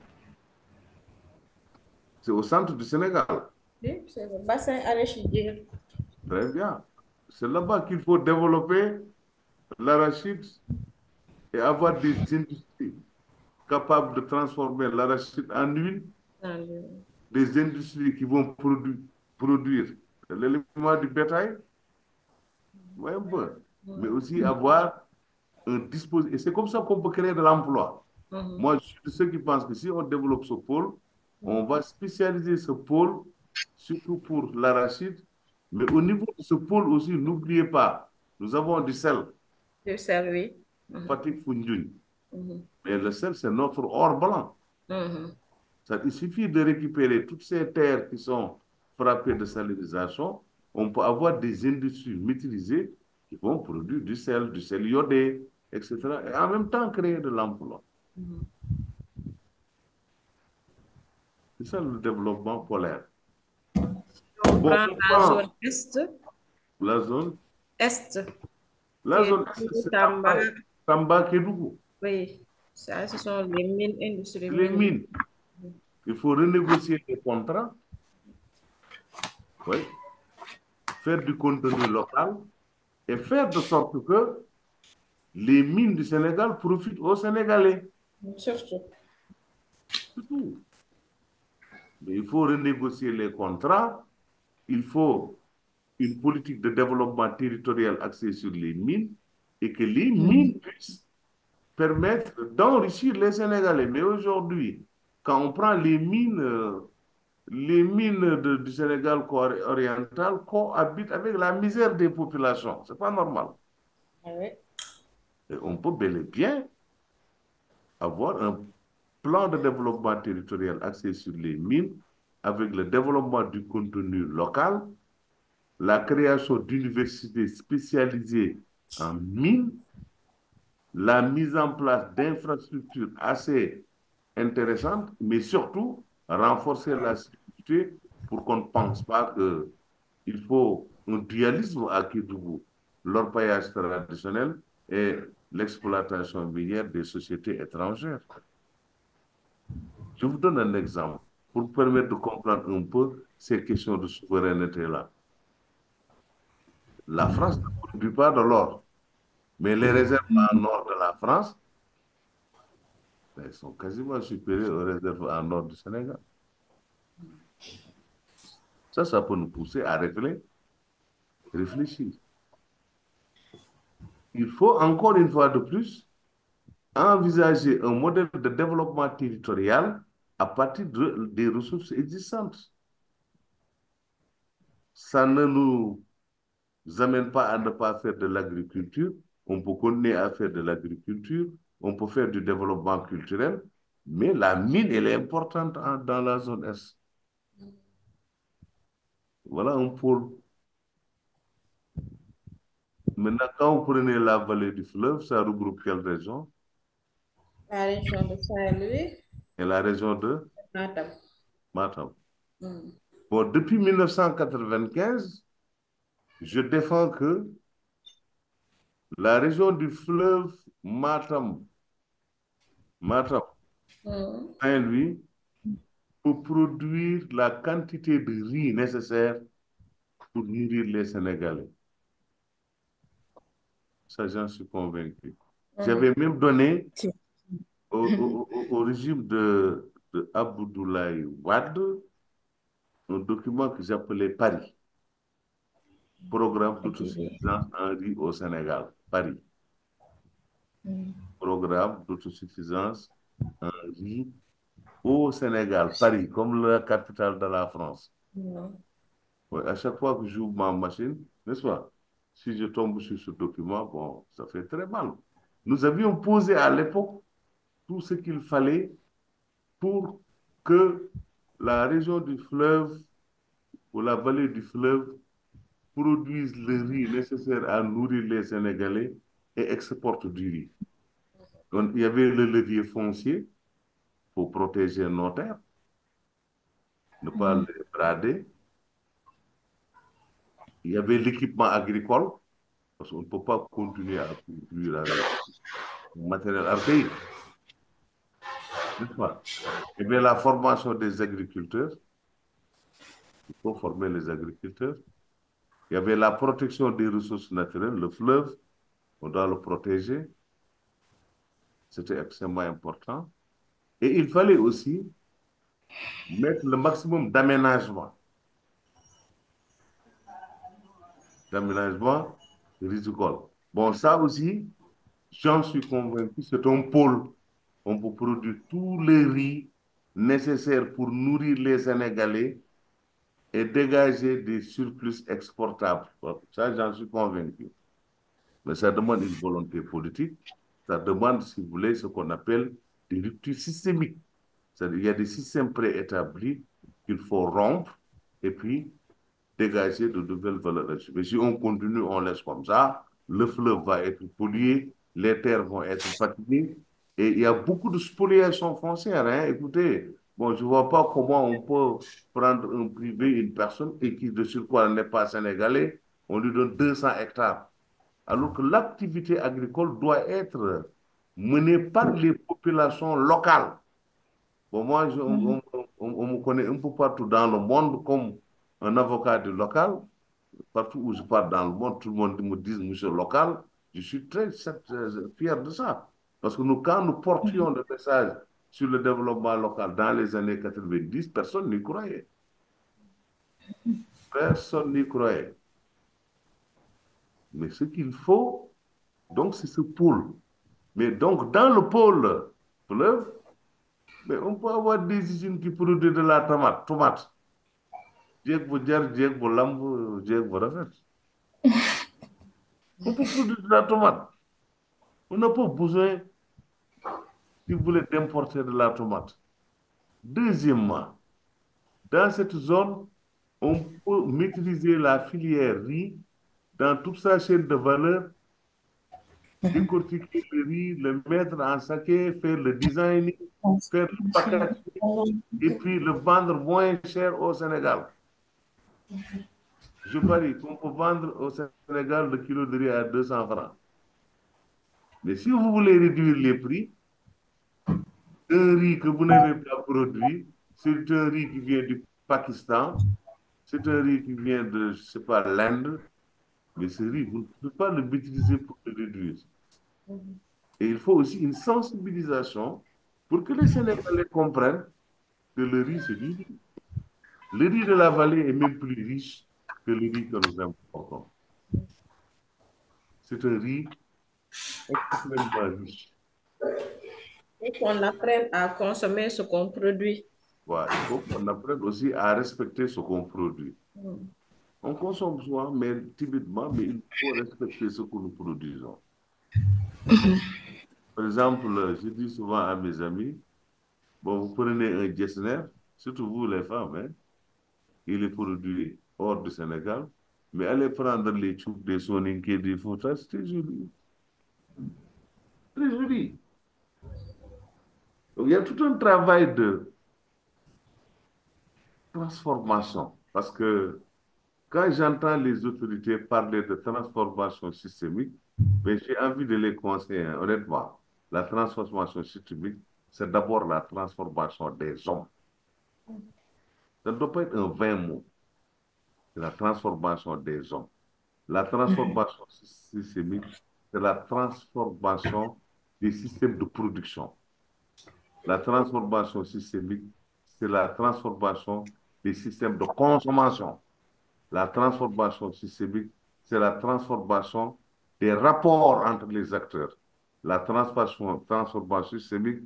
C'est au centre du Sénégal. oui, c'est le bassin arachidier. Très bien. C'est là-bas qu'il faut développer l'arachide et avoir des industries capables de transformer l'arachide en huile, des industries qui vont produire l'élément du bétail, ouais, un peu. Mais aussi avoir un dispositif. Et c'est comme ça qu'on peut créer de l'emploi. Moi, je suis de ceux qui pensent que si on développe ce pôle, on va spécialiser ce pôle, surtout pour l'arachide. Mais au niveau de ce pôle aussi, n'oubliez pas, nous avons du sel, Du sel, Fatick, Foundiougne. Mais le sel, c'est notre or blanc. Il suffit de récupérer toutes ces terres qui sont frappées de salinisation. On peut avoir des industries maîtrisées qui vont produire du sel iodé, etc. Et en même temps créer de l'emploi. C'est ça le développement polaire. On Bon, prend on la prend zone Est. la zone, Est. la zone, Kédougou, c'est Tamba. Tamba, Kédougou. Oui, ça, ce sont les mines, industries Les minières. mines. Il faut renégocier les contrats, oui, faire du contenu local et faire de sorte que les mines du Sénégal profitent aux Sénégalais. Surtout. C'est tout. Mais il faut renégocier les contrats, il faut une politique de développement territorial axée sur les mines et que les mines puissent permettre d'enrichir les Sénégalais. Mais aujourd'hui, quand on prend les mines du Sénégal oriental cohabitent avec la misère des populations. Ce n'est pas normal. Ah ouais. Et on peut bel et bien avoir un plan de développement territorial axé sur les mines avec le développement du contenu local, la création d'universités spécialisées en mines, la mise en place d'infrastructures assez intéressantes, mais surtout renforcer la sécurité pour qu'on ne pense pas qu'il faut un dualisme à Kédougou, l'orpaillage traditionnel et l'exploitation minière des sociétés étrangères. Je vous donne un exemple pour permettre de comprendre un peu ces questions de souveraineté-là. La France ne produit pas de l'or, mais les réserves en or de la France, elles sont quasiment supérieures aux réserves en or du Sénégal. Ça peut nous pousser à réfléchir. Il faut encore une fois de plus envisager un modèle de développement territorial à partir des ressources existantes. Ça ne nous amène pas à ne pas faire de l'agriculture. On peut continuer à faire de l'agriculture, on peut faire du développement culturel, mais la mine, elle est importante dans la zone Est. Voilà un pôle. Maintenant, quand vous prenez la vallée du fleuve, ça regroupe quelle région? La région de Saint-Louis, Et la région de Matam. Matam. Mm. Bon, depuis 1995, je défends que la région du fleuve Matam, Mm. Saint-Louis, peut produire la quantité de riz nécessaire pour nourrir les Sénégalais. Ça, j'en suis convaincu. J'avais même donné au régime de Abdoulaye Wade un document que j'appelais Paris, Programme d'autosuffisance en riz au Sénégal. Paris. Programme d'autosuffisance en riz au Sénégal. Paris, comme la capitale de la France. Mm. Ouais, à chaque fois que j'ouvre ma machine, n'est-ce pas? Si je tombe sur ce document, bon, ça fait très mal. Nous avions posé à l'époque tout ce qu'il fallait pour que la région du fleuve ou la vallée du fleuve produise le riz nécessaire à nourrir les Sénégalais et exporte du riz. Donc, il y avait le levier foncier pour protéger nos terres, ne pas les brader. Il y avait l'équipement agricole, parce qu'on ne peut pas continuer à produire avec matériel archaïque, n'est-ce pas? Il y avait la formation des agriculteurs, il faut former les agriculteurs. Il y avait la protection des ressources naturelles, le fleuve, on doit le protéger. C'était extrêmement important. Et il fallait aussi mettre le maximum d'aménagement rizicole. Bon, ça aussi, j'en suis convaincu, c'est un pôle. On peut produire tous les riz nécessaires pour nourrir les Sénégalais et dégager des surplus exportables. Bon, ça, j'en suis convaincu. Mais ça demande une volonté politique. Ça demande, si vous voulez, ce qu'on appelle des ruptures systémiques. C'est-à-dire qu'il y a des systèmes préétablis qu'il faut rompre et puis dégager de nouvelles valeurs ajoutées. Mais si on continue, on laisse comme ça, le fleuve va être pollué, les terres vont être fatiguées et il y a beaucoup de spoliation foncière. Hein. Écoutez, Bon, je ne vois pas comment on peut prendre un privé, une personne, et qui de surcroît n'est pas sénégalais, on lui donne 200 hectares. Alors que l'activité agricole doit être menée par les populations locales. Bon, moi, on me connaît un peu partout dans le monde comme un avocat du local. Partout où je pars dans le monde, tout le monde me dit monsieur local. Je suis très fier de ça. Parce que nous, quand nous portions le message sur le développement local dans les années 90, personne n'y croyait. Personne n'y croyait. Mais ce qu'il faut, donc, c'est ce pôle. Mais donc, dans le pôle fleuve, mais on peut avoir des usines qui produisent de la tomate. Jeeg bu jar, jeeg bu lamb, jeeg bu rafet. On peut produire de la tomate. On n'a pas besoin, si vous voulez, d'importer de la tomate. Deuxièmement, dans cette zone, on peut maîtriser la filière riz dans toute sa chaîne de valeur, décortiquer le riz, le mettre en saké, faire le design, faire le packaging et puis le vendre moins cher au Sénégal. Je parie qu'on peut vendre au Sénégal le kilo de riz à 200 francs. Mais si vous voulez réduire les prix, un riz que vous n'avez pas produit, c'est un riz qui vient du Pakistan, c'est un riz qui vient de, je ne sais pas, l'Inde, mais ce riz, vous ne pouvez pas le maîtriser pour le réduire. Et il faut aussi une sensibilisation pour que les Sénégalais comprennent que le riz, c'est du riz. Le riz de la vallée est même plus riche que le riz que nous importons. C'est un riz extrêmement riche. Et qu'on apprenne à consommer ce qu'on produit. Voilà, il faut qu'on apprenne aussi à respecter ce qu'on produit. On consomme souvent, mais timidement, mais il faut respecter ce que nous produisons. Par exemple, je dis souvent à mes amis, bon, vous prenez un Gessner, surtout vous les femmes, hein, il est produit hors du Sénégal, mais allez prendre les tubes des Soninké des Fouta, c'est très joli. Très joli. Donc, il y a tout un travail de transformation, parce que quand j'entends les autorités parler de transformation systémique, ben, j'ai envie de les conseiller, hein, honnêtement. La transformation systémique, c'est d'abord la transformation des hommes. Ça ne doit pas être un vain mot. C'est la transformation des hommes. La transformation systémique, c'est la transformation des systèmes de production. La transformation systémique, c'est la transformation des systèmes de consommation. La transformation systémique, c'est la transformation des rapports entre les acteurs. La transformation systémique,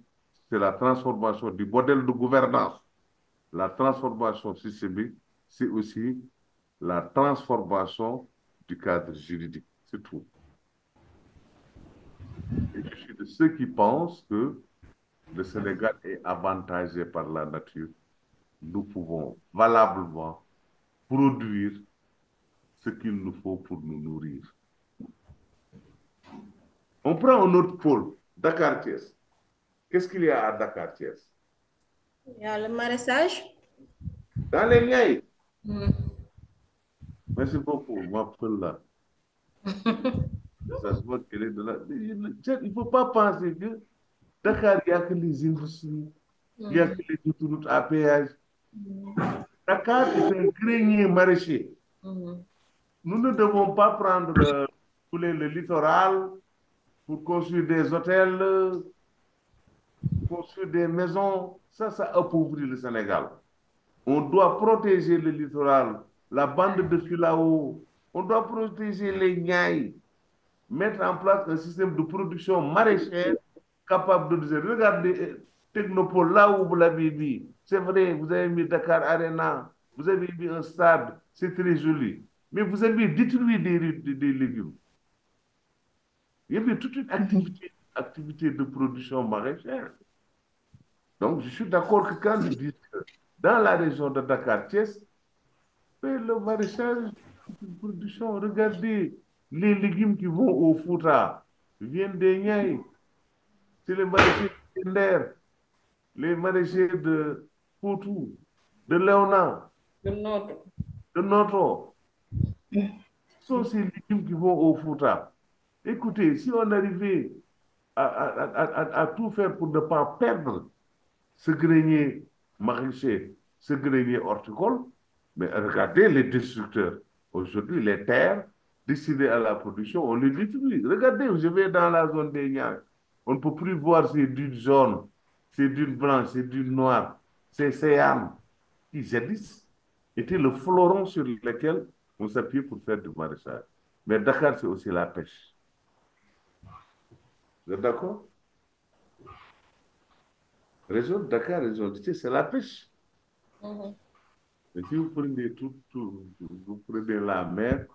c'est la transformation du modèle de gouvernance. La transformation systémique, c'est aussi la transformation du cadre juridique. C'est tout. Et je suis de ceux qui pensent que le Sénégal est avantagé par la nature. Nous pouvons valablement produire ce qu'il nous faut pour nous nourrir. On prend un autre pôle, Dakar-Thiès. Qu'est-ce qu'il y a à Dakar-Thiès? Il y a le maraîchage. Dans les Niayes. Merci beaucoup, ma poule là. Ça se voit qu'elle est de là. Il ne faut pas penser que Dakar, il n'y a que les industries, il n'y a que les autoroutes à péage. Dakar est un grenier maraîcher. Nous ne devons pas prendre le littoral pour construire des hôtels, construire des maisons. Ça appauvrit le Sénégal. On doit protéger le littoral, la bande de Filao. On doit protéger les Niayes, mettre en place un système de production maraîchère capable de dire, regardez, Technopole, là où vous l'avez mis, c'est vrai, vous avez mis Dakar Arena, vous avez mis un stade, c'est très joli, mais vous avez détruit des légumes. Il y avait toute une activité de production maraîchère. Donc, je suis d'accord que quand ils disent que dans la région de Dakar-Thiès, le maraîchage, une production, regardez, les légumes qui vont au Fouta viennent des Niayes. C'est les maraîchers de Tender, les maraîchers Foutou, de Léona, de notre. de Noto. Ce sont ces légumes qui vont au Fouta. Écoutez, si on arrivait à tout faire pour ne pas perdre ce grenier maraîcher, ce grenier horticole, mais regardez les destructeurs. Aujourd'hui, les terres destinées à la production, on les détruit. Regardez, je vais dans la zone des Niayes. On ne peut plus voir ces dunes jaunes, ces dunes blanches, ces dunes noires, ces séanes qui jadis étaient le fleuron sur lequel on s'appuyait pour faire du maraîchage. Mais Dakar, c'est aussi la pêche. Vous êtes d'accord? Région de Dakar, région de Thiès, c'est la pêche. Mais si vous prenez vous prenez la mer,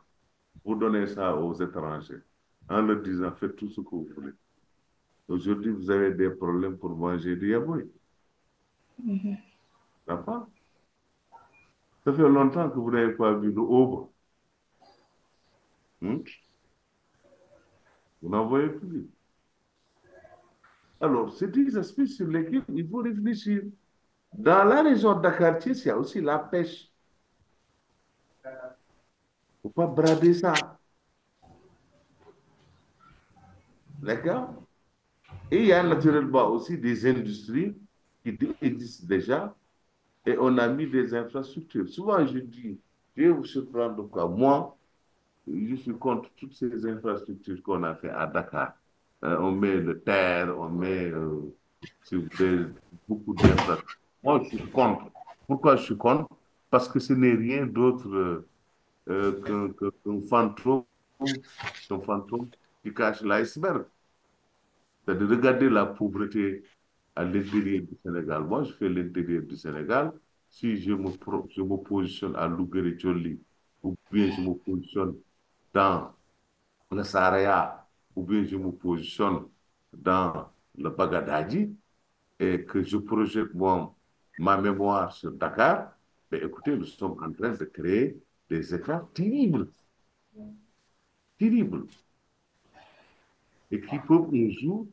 vous donnez ça aux étrangers en leur disant faites tout ce que vous voulez. Aujourd'hui, vous avez des problèmes pour manger du yaboy. D'accord? Ça fait longtemps que vous n'avez pas vu de aube. Vous n'en voyez plus. Alors, c'est des aspects sur lesquels il faut réfléchir. Dans la région de Dakar, il y a aussi la pêche. Il ne faut pas brader ça. D'accord? Et il y a naturellement aussi des industries qui existent déjà et on a mis des infrastructures. Souvent, je dis, je vais vous surprendre de quoi. Moi, je suis contre toutes ces infrastructures qu'on a fait à Dakar. On met le terre, on met si vous voulez, beaucoup d'infrastructures. Moi, je suis contre. Pourquoi je suis contre? Parce que ce n'est rien d'autre qu'un fantôme qui cache l'iceberg. C'est de regarder la pauvreté à l'intérieur du Sénégal. Moi, je fais l'intérieur du Sénégal. Si je me positionne à Louguéry-Tcholi, ou bien je me positionne dans le Saraya, ou bien je me positionne dans le Bagadadi, et que je projette ma mémoire sur Dakar, ben, écoutez, nous sommes en train de créer des écarts terribles, terribles, et qui peuvent un jour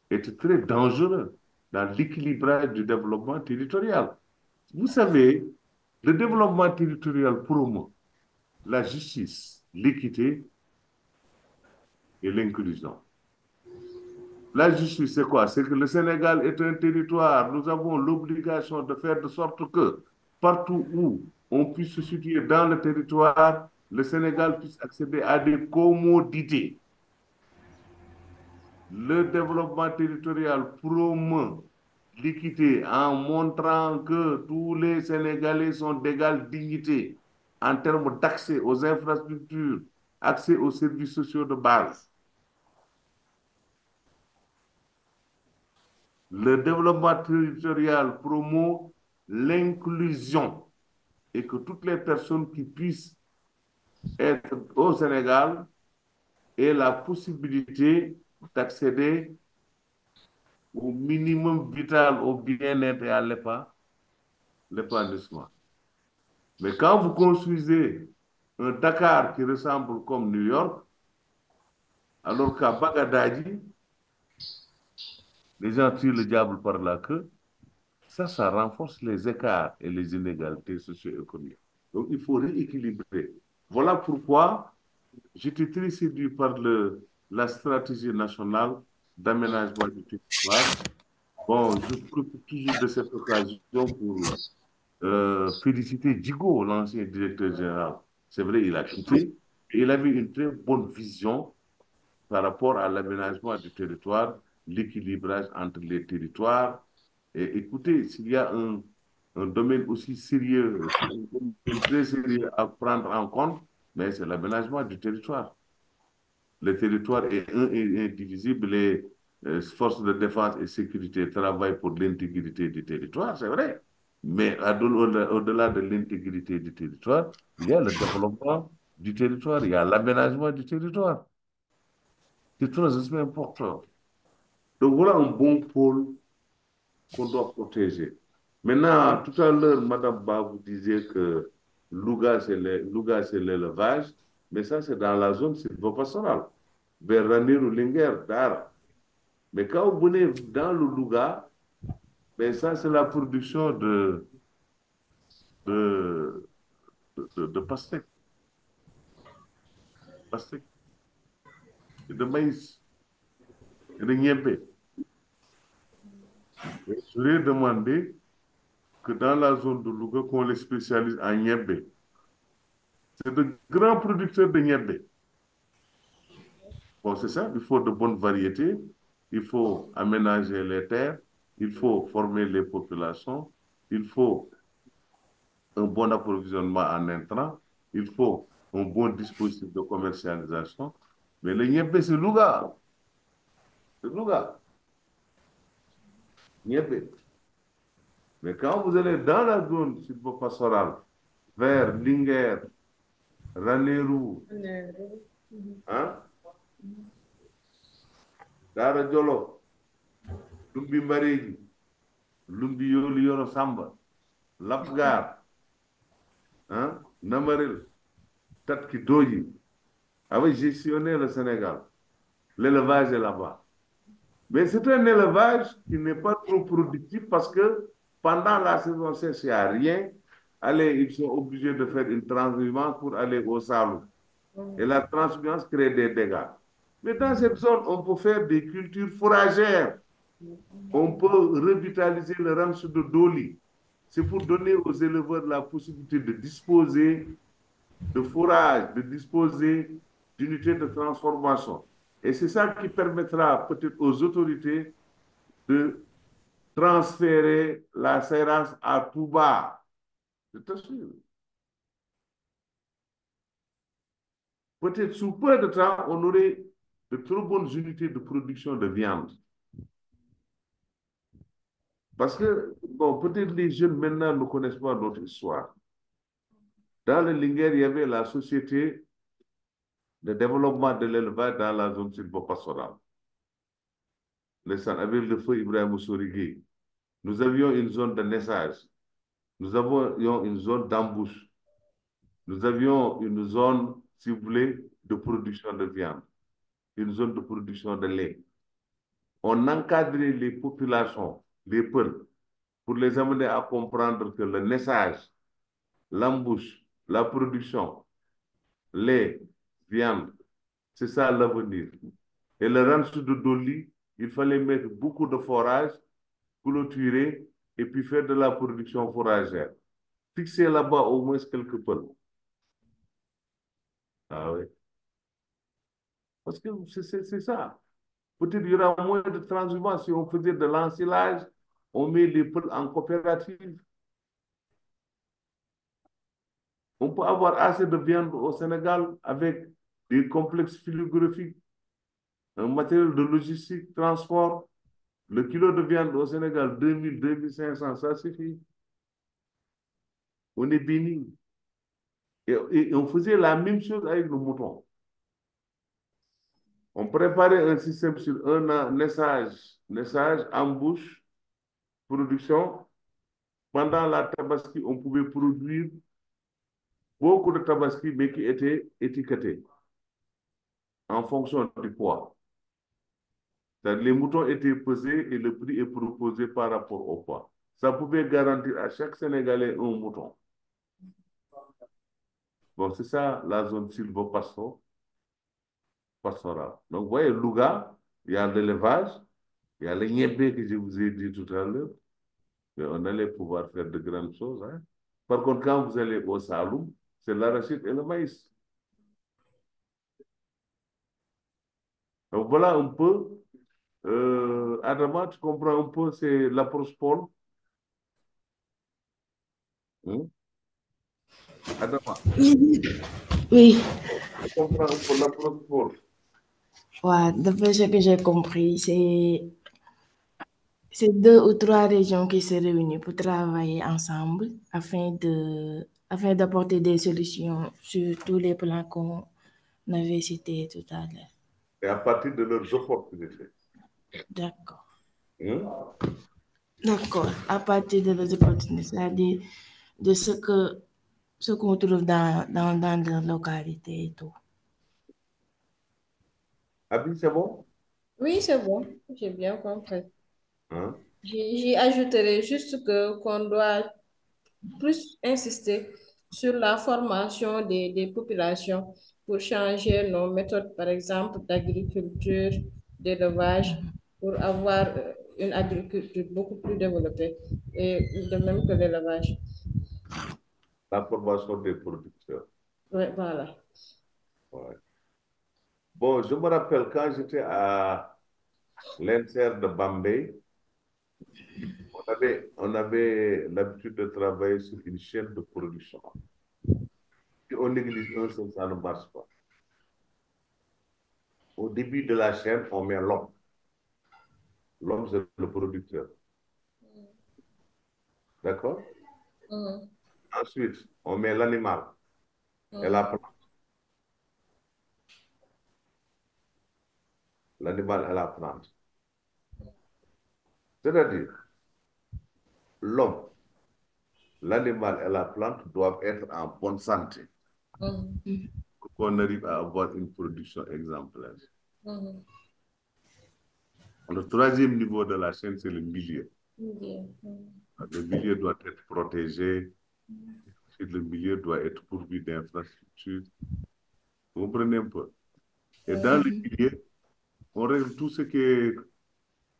être très dangereux dans l'équilibrage du développement territorial. Vous savez, le développement territorial promeut la justice, l'équité et l'inclusion. La justice, c'est quoi? C'est que le Sénégal est un territoire. Nous avons l'obligation de faire de sorte que partout où on puisse se situer dans le territoire, le Sénégal puisse accéder à des commodités. Le développement territorial promeut l'équité en montrant que tous les Sénégalais sont d'égale dignité en termes d'accès aux infrastructures, accès aux services sociaux de base. Le développement territorial promeut l'inclusion et que toutes les personnes qui puissent être au Sénégal aient la possibilité d'accéder au minimum vital, au bien-être et à l'épanouissement. Mais quand vous construisez un Dakar qui ressemble comme New York, alors qu'à Bagadadi, les gens tirent le diable par la queue, ça renforce les écarts et les inégalités socio-économiques. Donc, il faut rééquilibrer. Voilà pourquoi j'étais très séduit par la stratégie nationale d'aménagement du territoire. Bon, je profite toujours de cette occasion pour féliciter Djigo, l'ancien directeur général. C'est vrai, il a quitté et il avait une très bonne vision par rapport à l'aménagement du territoire, l'équilibrage entre les territoires. Et écoutez, s'il y a un domaine aussi sérieux, un domaine très sérieux à prendre en compte, mais c'est l'aménagement du territoire. Le territoire est un et indivisible. Les forces de défense et sécurité travaillent pour l'intégrité du territoire, c'est vrai. Mais au-delà de l'intégrité du territoire, il y a le développement du territoire, il y a l'aménagement du territoire. C'est très important. Donc voilà un bon pôle qu'on doit protéger. Maintenant, tout à l'heure, Madame Ba vous disait que Louga, c'est l'élevage, mais ça, c'est dans la zone sylvopastorale, vers Ranérou, Linguère, Dara. Mais quand vous venez dans le Louga, Mais ça, c'est la production de, de pastèques, pastèques, et de maïs, et de niébé. Je lui ai demandé que dans la zone de Louga, qu'on les spécialise en niébé. C'est de grands producteurs de niébé. Bon, c'est ça, il faut de bonnes variétés, il faut aménager les terres, il faut former les populations, il faut un bon approvisionnement en intrants, il faut un bon dispositif de commercialisation. Mais le niébé, c'est Louga. C'est Louga. Niébé. Mais quand vous allez dans la zone sylvopastorale, vers Linguère, Ranérou, hein, Dara Jolof, Lumbi Mbaréji, Lumbi Yoli Yoro Samba, Lapgar, hein, Namaril, Tatki Doji. Avait gestionné le Sénégal. L'élevage est là-bas. Mais c'est un élevage qui n'est pas trop productif parce que pendant la saison sèche, il n'y a rien. Allez, ils sont obligés de faire une transhumance pour aller au Saloum. Et la transhumance crée des dégâts. Mais dans cette zone, on peut faire des cultures fourragères. On peut revitaliser le ranch de Doli. C'est pour donner aux éleveurs la possibilité de disposer de fourrage, de disposer d'unités de transformation. Et c'est ça qui permettra peut-être aux autorités de transférer la séance à Touba. Je t'assure. Peut-être sous peu de temps, on aurait de trop bonnes unités de production de viande. Parce que, bon, peut-être les jeunes maintenant ne connaissent pas notre histoire. Dans le Linguère, il y avait la société de développement de l'élevage dans la zone sylvopastorale. Avec le feu Ibrahim Sorigui. Nous avions une zone de naissage. Nous avions une zone d'embouche. Nous avions une zone, si vous voulez, de production de viande, une zone de production de lait. On encadrait les populations, les peuples, pour les amener à comprendre que le naissage, l'embouche, la production, lait, viande, c'est ça l'avenir. Et le ranch de Doli, il fallait mettre beaucoup de forage, clôturer et puis faire de la production fourragère. Fixer là-bas au moins quelques peuples. Ah oui. Parce que c'est ça. Peut-être qu'il y aura moins de transhumance si on faisait de l'ensilage, on met les peuples en coopérative. On peut avoir assez de viande au Sénégal avec des complexes phylographiques, un matériel de logistique, transport. Le kilo de viande au Sénégal, 2000, 2500, ça suffit. On est béni. Et on faisait la même chose avec le mouton. On préparait un système sur un an, naissage, embouche, production. Pendant la tabaski, on pouvait produire beaucoup de tabaski, mais qui étaient étiquetés en fonction du poids. Les moutons étaient pesés et le prix est proposé par rapport au poids. Ça pouvait garantir à chaque Sénégalais un mouton. Bon, c'est ça la zone sylvopastorale. Donc, vous voyez, Louga, il y a l'élevage, il y a le niébé que je vous ai dit tout à l'heure. Mais on allait pouvoir faire de grandes choses. Hein. Par contre, quand vous allez au Saloum, c'est l'arachide et le maïs. Donc, voilà un peu. Adama, tu comprends un peu, c'est l'approche Paul. Hein? Adama, Oui, tu comprends un peu l'approche Paul. ouais, d'après ce que j'ai compris, c'est deux ou trois régions qui se réunissent pour travailler ensemble afin d'apporter des solutions sur tous les plans qu'on avait cités tout à l'heure. Et à partir de leurs opportunités. D'accord. Hein? D'accord. À partir de leurs opportunités, c'est-à-dire de ce qu'on trouve dans la localité et tout. Abi, c'est bon? Oui, c'est bon. J'ai bien compris. Hein? J'y ajouterai juste que qu'on doit plus insister sur la formation des populations pour changer nos méthodes, par exemple, d'agriculture, d'élevage, pour avoir une agriculture beaucoup plus développée, et de même que l'élevage. La formation des producteurs. Oui, voilà. Ouais. Bon, je me rappelle quand j'étais à l'Inter de Bambay, on avait l'habitude de travailler sur une chaîne de production. Si on néglige un seul, ça ne marche pas. Au début de la chaîne, on met l'homme. L'homme, c'est le producteur. D'accord? Mhm, Ensuite, on met l'animal et la mhm, plante. L'animal et la plante. C'est-à-dire, l'homme, l'animal et la plante doivent être en bonne santé mhm, pour qu'on arrive à avoir une production exemplaire. mhm. Le troisième niveau de la chaîne, c'est le milieu. Mhm, Le milieu doit être protégé, le milieu doit être pourvu d'infrastructures. Vous comprenez un peu? Et dans le milieu, on règle tout ce qui est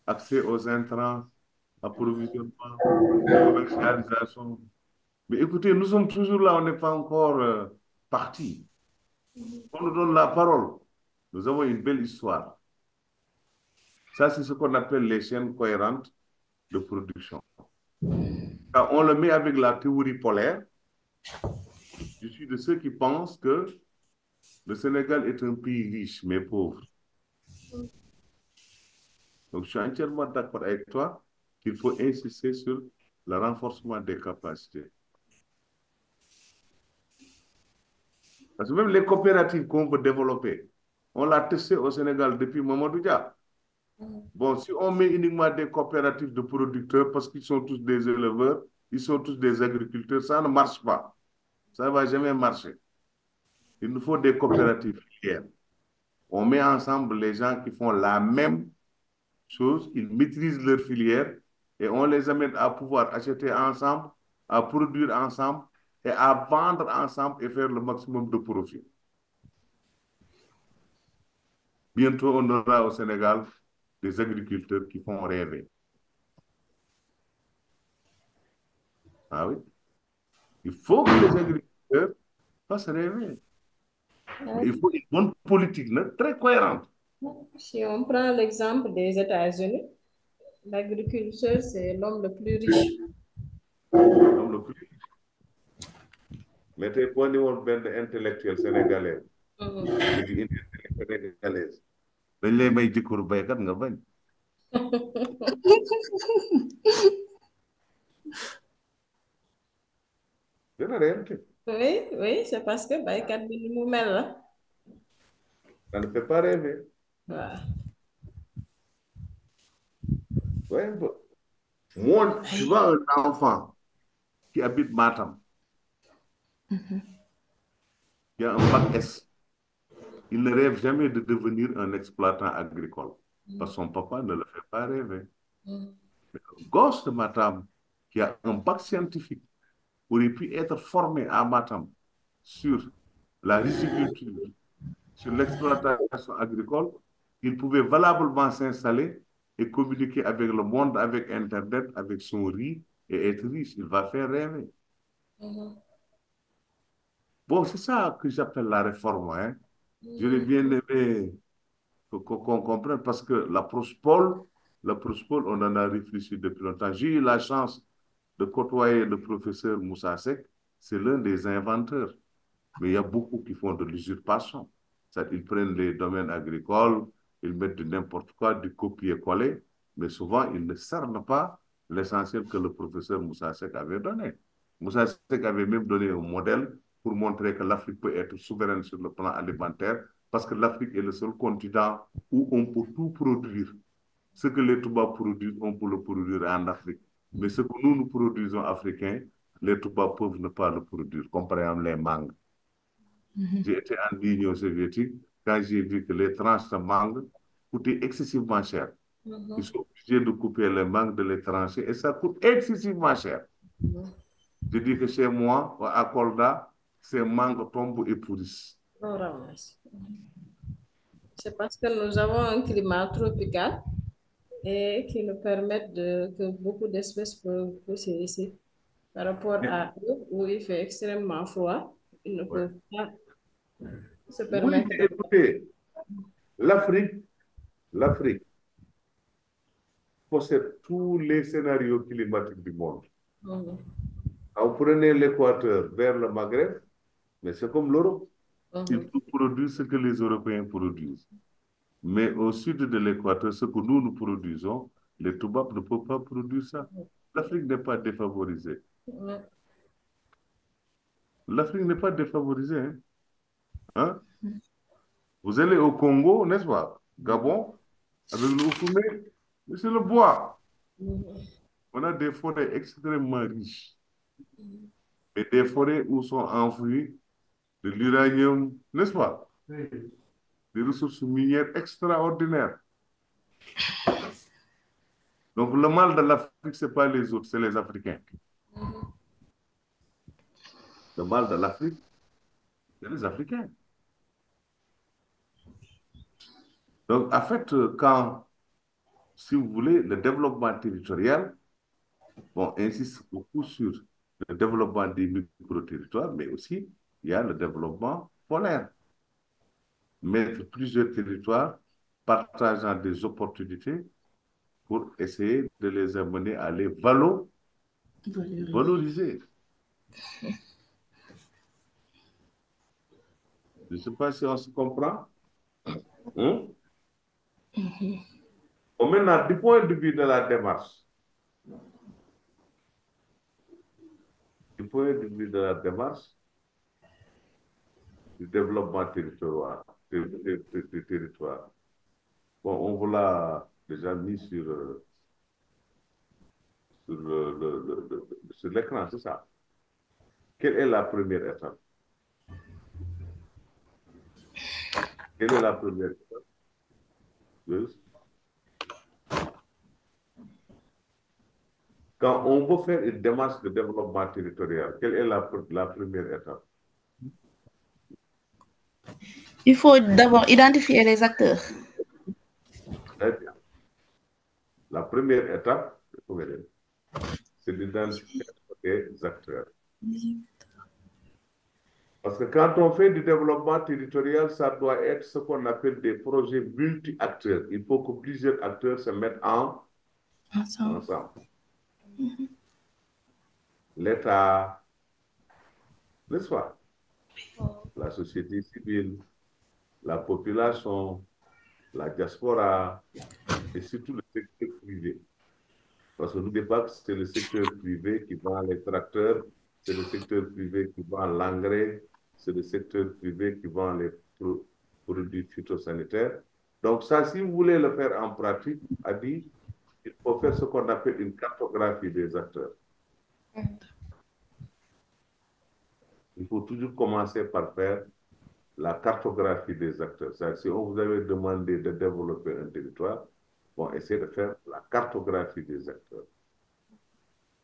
accès aux intrants, approvisionnement, commercialisation. Mais écoutez, nous sommes toujours là, on n'est pas encore partis. On nous donne la parole. Nous avons une belle histoire. Ça, c'est ce qu'on appelle les chaînes cohérentes de production. Quand on le met avec la théorie polaire, je suis de ceux qui pensent que le Sénégal est un pays riche, mais pauvre. Donc, je suis entièrement d'accord avec toi qu'il faut insister sur le renforcement des capacités. Parce que même les coopératives qu'on veut développer, on l'a testé au Sénégal depuis Mamadou Dia. Bon, si on met uniquement des coopératives de producteurs parce qu'ils sont tous des éleveurs, ils sont tous des agriculteurs, ça ne marche pas. Ça ne va jamais marcher. Il nous faut des coopératives filières. On met ensemble les gens qui font la même chose, ils maîtrisent leur filière et on les amène à pouvoir acheter ensemble, à produire ensemble et à vendre ensemble et faire le maximum de profit. Bientôt, on aura au Sénégal des agriculteurs qui font rêver. Ah oui? Il faut que les agriculteurs fassent rêver. Mais il faut une bonne politique, très cohérente. Si on prend l'exemple des États-Unis, l'agriculteur, c'est l'homme le plus riche. L'homme le plus. Mais t'es pas un ben intellectuel sénégalais. Je dis intellectuel sénégalaise. dañ lay may jëkkëru baykat nga bañ. C'est la réalité. Oui, oui, c'est parce que baykat bi ni mu mel la. Ça ne fait pas rêver. Waaw. Ouais, bon. Moi, tu vois un enfant qui habite Matam, qui a un bac S, il ne rêve jamais de devenir un exploitant agricole. Parce que son papa ne le fait pas rêver. Mhm, Mais un gosse de Matam qui a un bac scientifique aurait pu être formé à Matam sur la riziculture, sur l'exploitation agricole, il pouvait valablement s'installer et communiquer avec le monde, avec Internet, avec son riz et être riche. Il va faire rêver. mhm, Bon, c'est ça que j'appelle la réforme. Hein. J'aurais mhm, bien aimé qu'on comprenne parce que l'approche Paul, on en a réfléchi depuis longtemps. J'ai eu la chance de côtoyer le professeur Moussa Sek, c'est l'un des inventeurs. Mais il y a beaucoup qui font de l'usurpation. Ils prennent les domaines agricoles, ils mettent de n'importe quoi, du copier-coller, mais souvent ils ne cernent pas l'essentiel que le professeur Moussa Sek avait donné. Moussa Sek avait même donné un modèle pour montrer que l'Afrique peut être souveraine sur le plan alimentaire, parce que l'Afrique est le seul continent où on peut tout produire. Ce que les Toubabs produisent, on peut le produire en Afrique. Mais ce que nous produisons africains, les Toubabs peuvent ne pas le produire, comme par exemple les mangues. J'ai été en Union soviétique quand j'ai vu que les tranches de mangue coûtaient excessivement cher. Ils sont obligés de couper les mangues, de les trancher, et ça coûte excessivement cher. Je dis que chez moi, à Kolda, ces mangues tombent et pourrissent. On ramasse. C'est parce que nous avons un climat tropical et qui nous permet que beaucoup d'espèces peuvent pousser ici. Par rapport à eux, où il fait extrêmement froid, ils ne Ouais. peuvent pas se Oui, permettre. mais écoutez, l'Afrique possède tous les scénarios climatiques du monde. Mhm. Vous prenez l'équateur vers le Maghreb, mais c'est comme l'Europe. Ils Mhm. produisent ce que les Européens produisent. Mais au sud de l'équateur, ce que nous produisons, les Toubabs ne peuvent pas produire ça. L'Afrique n'est pas défavorisée. Mhm. L'Afrique n'est pas défavorisée. Hein? Vous allez au Congo, n'est-ce pas? Gabon, avec le Okoumé, c'est le bois. On a des forêts extrêmement riches, et des forêts où sont enfouis de l'uranium, n'est-ce pas? Des ressources minières extraordinaires. Donc le mal de l'Afrique, ce n'est pas les autres, c'est les Africains. Le mal de l'Afrique, c'est les Africains. Donc en fait, quand, si vous voulez, le développement territorial, bon, insiste beaucoup sur le développement des micro-territoires, mais aussi il y a le développement polaire. Mettre plusieurs territoires partageant des opportunités pour essayer de les amener à les valoriser. Je ne sais pas si on se comprend. Hein? Bon, maintenant, du point de vue de la démarche, du point de vue de la démarche du développement territoire. Bon, on vous l'a déjà mis sur l'écran, c'est ça. Quelle est la première étape? Quelle est la première étape? Quand on veut faire une démarche de développement territorial, quelle est la première étape? Il faut d'abord identifier les acteurs. Très bien. La première étape, c'est d'identifier les acteurs. Parce que quand on fait du développement territorial, ça doit être ce qu'on appelle des projets multi-acteurs. Il faut que plusieurs acteurs se mettent ensemble. L'État, n'est-ce pas? La société civile, la population, la diaspora et surtout le secteur privé. Parce que n'oubliez pas que c'est le secteur privé qui vend les tracteurs, c'est le secteur privé qui vend l'engrais, c'est le secteur privé qui vend les produits phytosanitaires. Donc ça, si vous voulez le faire en pratique, il faut faire ce qu'on appelle une cartographie des acteurs. Il faut toujours commencer par faire la cartographie des acteurs. Si on vous avait demandé de développer un territoire, bon, essayez de faire la cartographie des acteurs.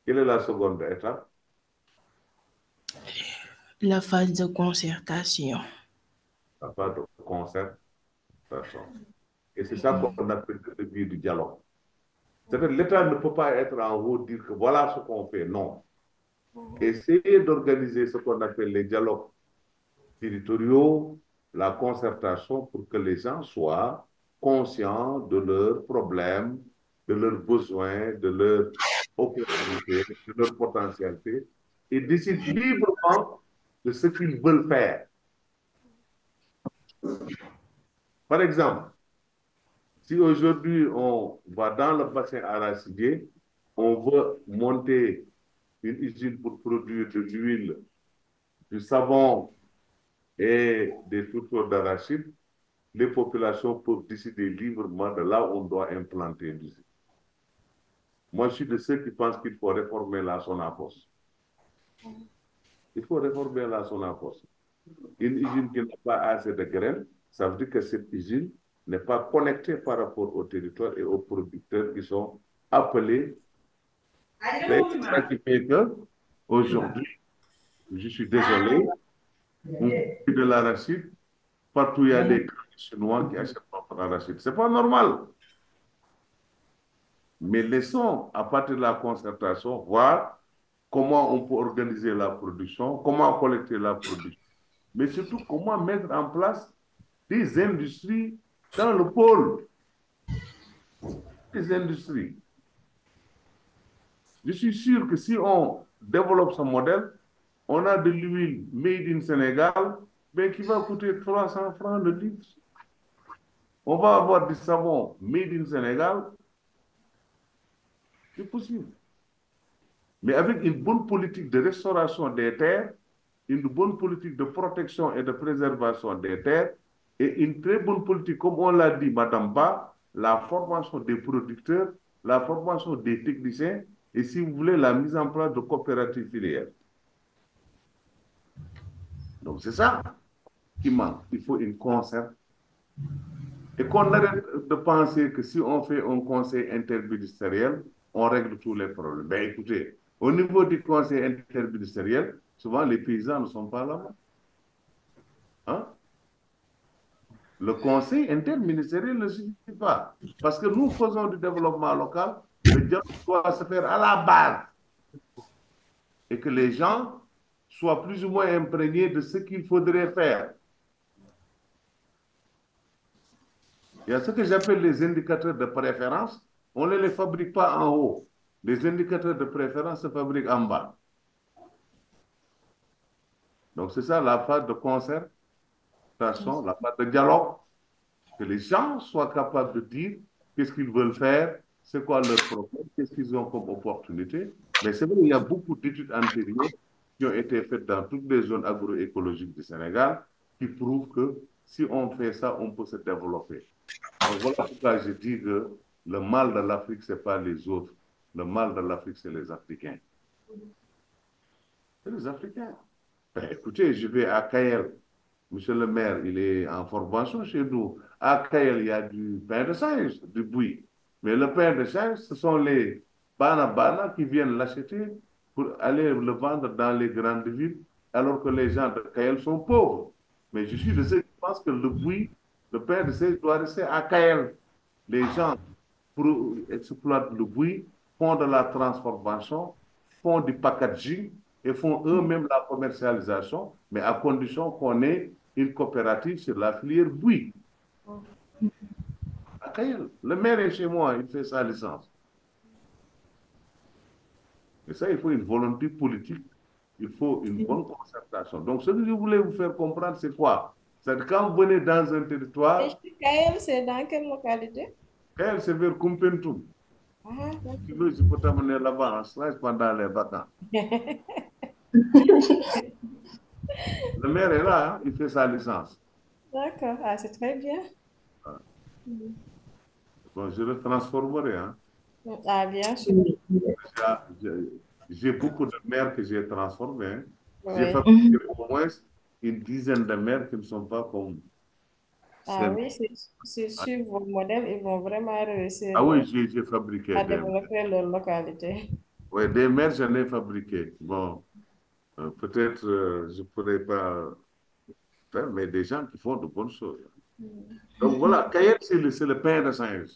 Quelle est la seconde étape? La phase de concertation. La phase de concertation. Et c'est ça qu'on appelle le levier du dialogue. C'est-à-dire que l'État ne peut pas être en haut dire que voilà ce qu'on fait. Non. Essayez d'organiser ce qu'on appelle les dialogues territoriaux, la concertation pour que les gens soient conscients de leurs problèmes, de leurs besoins, de leurs opportunités, de leurs potentialités et décident librement de ce qu'ils veulent faire. Par exemple, si aujourd'hui on va dans le bassin arachidier, on veut monter une usine pour produire de l'huile, du savon et des tourteaux d'arachide, les populations peuvent décider librement de là où on doit implanter une usine. Moi, je suis de ceux qui pensent qu'il faut réformer la Sonacos. Il faut réformer la Sonacos. Une usine qui n'a pas assez de graines, ça veut dire que cette usine n'est pas connecté par rapport au territoire et aux producteurs qui sont appelés. C'est ça qui fait que aujourd'hui, je suis désolé, on fait de l'arachide, partout il y a des Chinois qui achètent notre arachide. Ce n'est pas normal. Mais laissons, à partir de la concertation, voir comment on peut organiser la production, comment collecter la production, mais surtout comment mettre en place des industries dans le pôle. Des industries. Je suis sûr que si on développe ce modèle, on a de l'huile made in Sénégal, mais qui va coûter 300 francs le litre. On va avoir du savon made in Sénégal. C'est possible. Mais avec une bonne politique de restauration des terres, une bonne politique de protection et de préservation des terres, et une très bonne politique, comme on l'a dit, Madame Ba, la formation des producteurs, la formation des techniciens, et si vous voulez, la mise en place de coopératives filières. Donc c'est ça qui manque. Il faut une concert. Et qu'on arrête de penser que si on fait un conseil interministériel, on règle tous les problèmes. Ben écoutez, au niveau du conseil interministériel, souvent les paysans ne sont pas là-bas. Hein? Le conseil interministériel ne suffit pas. Parce que nous faisons du développement local, le dialogue doit se faire à la base. Et que les gens soient plus ou moins imprégnés de ce qu'il faudrait faire. Il y a ce que j'appelle les indicateurs de préférence. On ne les fabrique pas en haut. Les indicateurs de préférence se fabriquent en bas. Donc c'est ça la phase de concertation, la phase de dialogue, que les gens soient capables de dire qu'est-ce qu'ils veulent faire, c'est quoi leur problème, qu'est-ce qu'ils ont comme opportunité. Mais c'est vrai, il y a beaucoup d'études antérieures qui ont été faites dans toutes les zones agroécologiques du Sénégal qui prouvent que si on fait ça, on peut se développer. Donc voilà pourquoi je dis que le mal de l'Afrique, ce n'est pas les autres. Le mal de l'Afrique, c'est les Africains. C'est les Africains. Ben, écoutez, je vais à Kayel. Monsieur le maire, il est en formation chez nous. À Kayel, il y a du pain de singe, du buis. Mais le pain de singe, ce sont les bana qui viennent l'acheter pour aller le vendre dans les grandes villes, alors que les gens de Kayel sont pauvres. Mais je suis de ceux qui pensent que le buis, le pain de singe doit rester à Kayel. Les gens exploitent le buis, font de la transformation, font du packaging et font eux-mêmes la commercialisation, mais à condition qu'on ait une coopérative sur la filière buis. À Kayel. Le maire est chez moi, il fait sa licence. Et ça, il faut une volonté politique, il faut une bonne concertation. Donc, ce que je voulais vous faire comprendre, c'est quoi? C'est que quand vous venez dans un territoire... Et Kayel, c'est dans quelle localité? Kayel, c'est vers Kumpentoum. Ah, Si tu veux, je peux t'amener là-bas en stage pendant les vacances. Le maire est là, hein, il fait sa licence. d'accord, ah, c'est très bien. Bon, je le transformerai. Hein. Ah, bien sûr. J'ai beaucoup de maires que j'ai transformés. Hein. Oui. J'ai fabriqué au moins une dizaine de maires qui ne sont pas comme... Ah oui, c'est sur vos modèles, ils vont vraiment réussir Ah oui, j'ai fabriqué à des... développer leur localité. Oui, des maires, j'en ai fabriqué. Bon, peut-être je ne pourrais pas faire, mais des gens qui font de bonnes choses. Donc voilà, Kayel, c'est le pain de singe.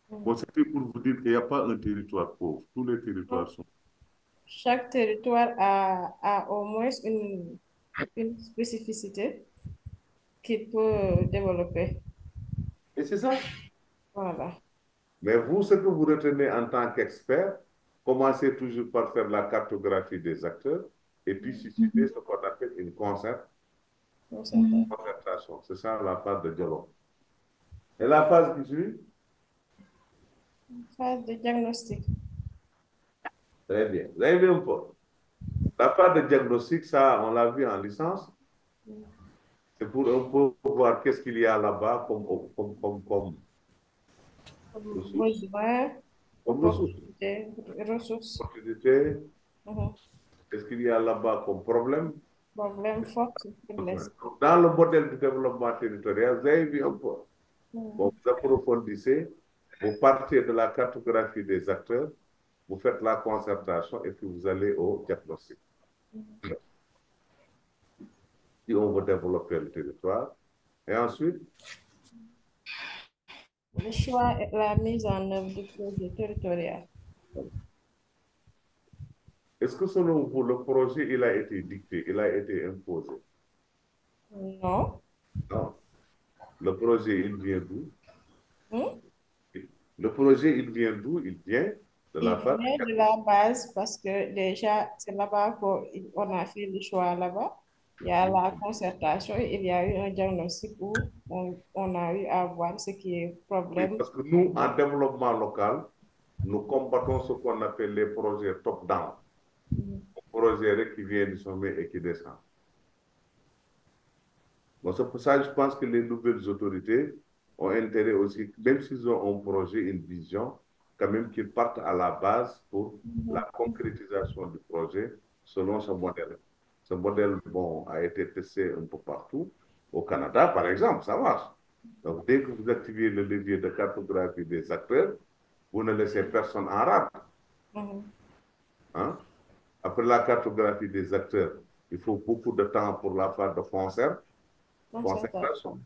Bon, c'était pour vous dire qu'il n'y a pas un territoire pauvre. Tous les territoires sont... Chaque territoire a au moins une spécificité qu'il peut développer. Et c'est ça. Voilà. Mais vous, ce que vous retenez en tant qu'expert, commencez toujours par faire la cartographie des acteurs et puis susciter ce qu'on appelle une concertation. C'est ça la phase de dialogue. Et la phase qui suit? Phase de diagnostic. Très bien. Vous avez vu un peu. La phase de diagnostic, ça, on l'a vu en licence. C'est pour un peu voir qu'est-ce qu'il y a là-bas comme Besoin, opportunité, ressources. Opportunité. Qu'est-ce qu'il y a là-bas comme problème? Problème fort, faiblesse. Dans le modèle de développement territorial, vous avez vu un peu. Bon, vous approfondissez, vous partez de la cartographie des acteurs, vous faites la concertation et puis vous allez au diagnostic. Si on veut développer le territoire, et ensuite, Le choix et la mise en œuvre du projet territorial. est-ce que selon vous, le projet, il a été dicté, il a été imposé? Non. Non. Le projet, il vient d'où? Hmm? Le projet, il vient d'où? Il vient de la Il part. vient de la base parce que déjà, c'est là-bas qu'on a fait le choix là-bas. Il y a la concertation, il y a eu un diagnostic où on a eu à voir ce qui est Oui, problème. parce que nous, en développement local, nous combattons ce qu'on appelle les projets top-down. Un projet qui vient du sommet et qui descend. Bon, c'est pour ça que je pense que les nouvelles autorités ont intérêt aussi, même s'ils ont un projet, une vision, quand même qu'ils partent à la base pour la concrétisation du projet selon ce modèle. Ce modèle, bon, a été testé un peu partout. Au Canada, par exemple, ça marche. Donc, dès que vous activez le levier de cartographie des acteurs, vous ne laissez personne en rade. Mhm. Hein? Après la cartographie des acteurs, il faut beaucoup de temps pour la part de concertation.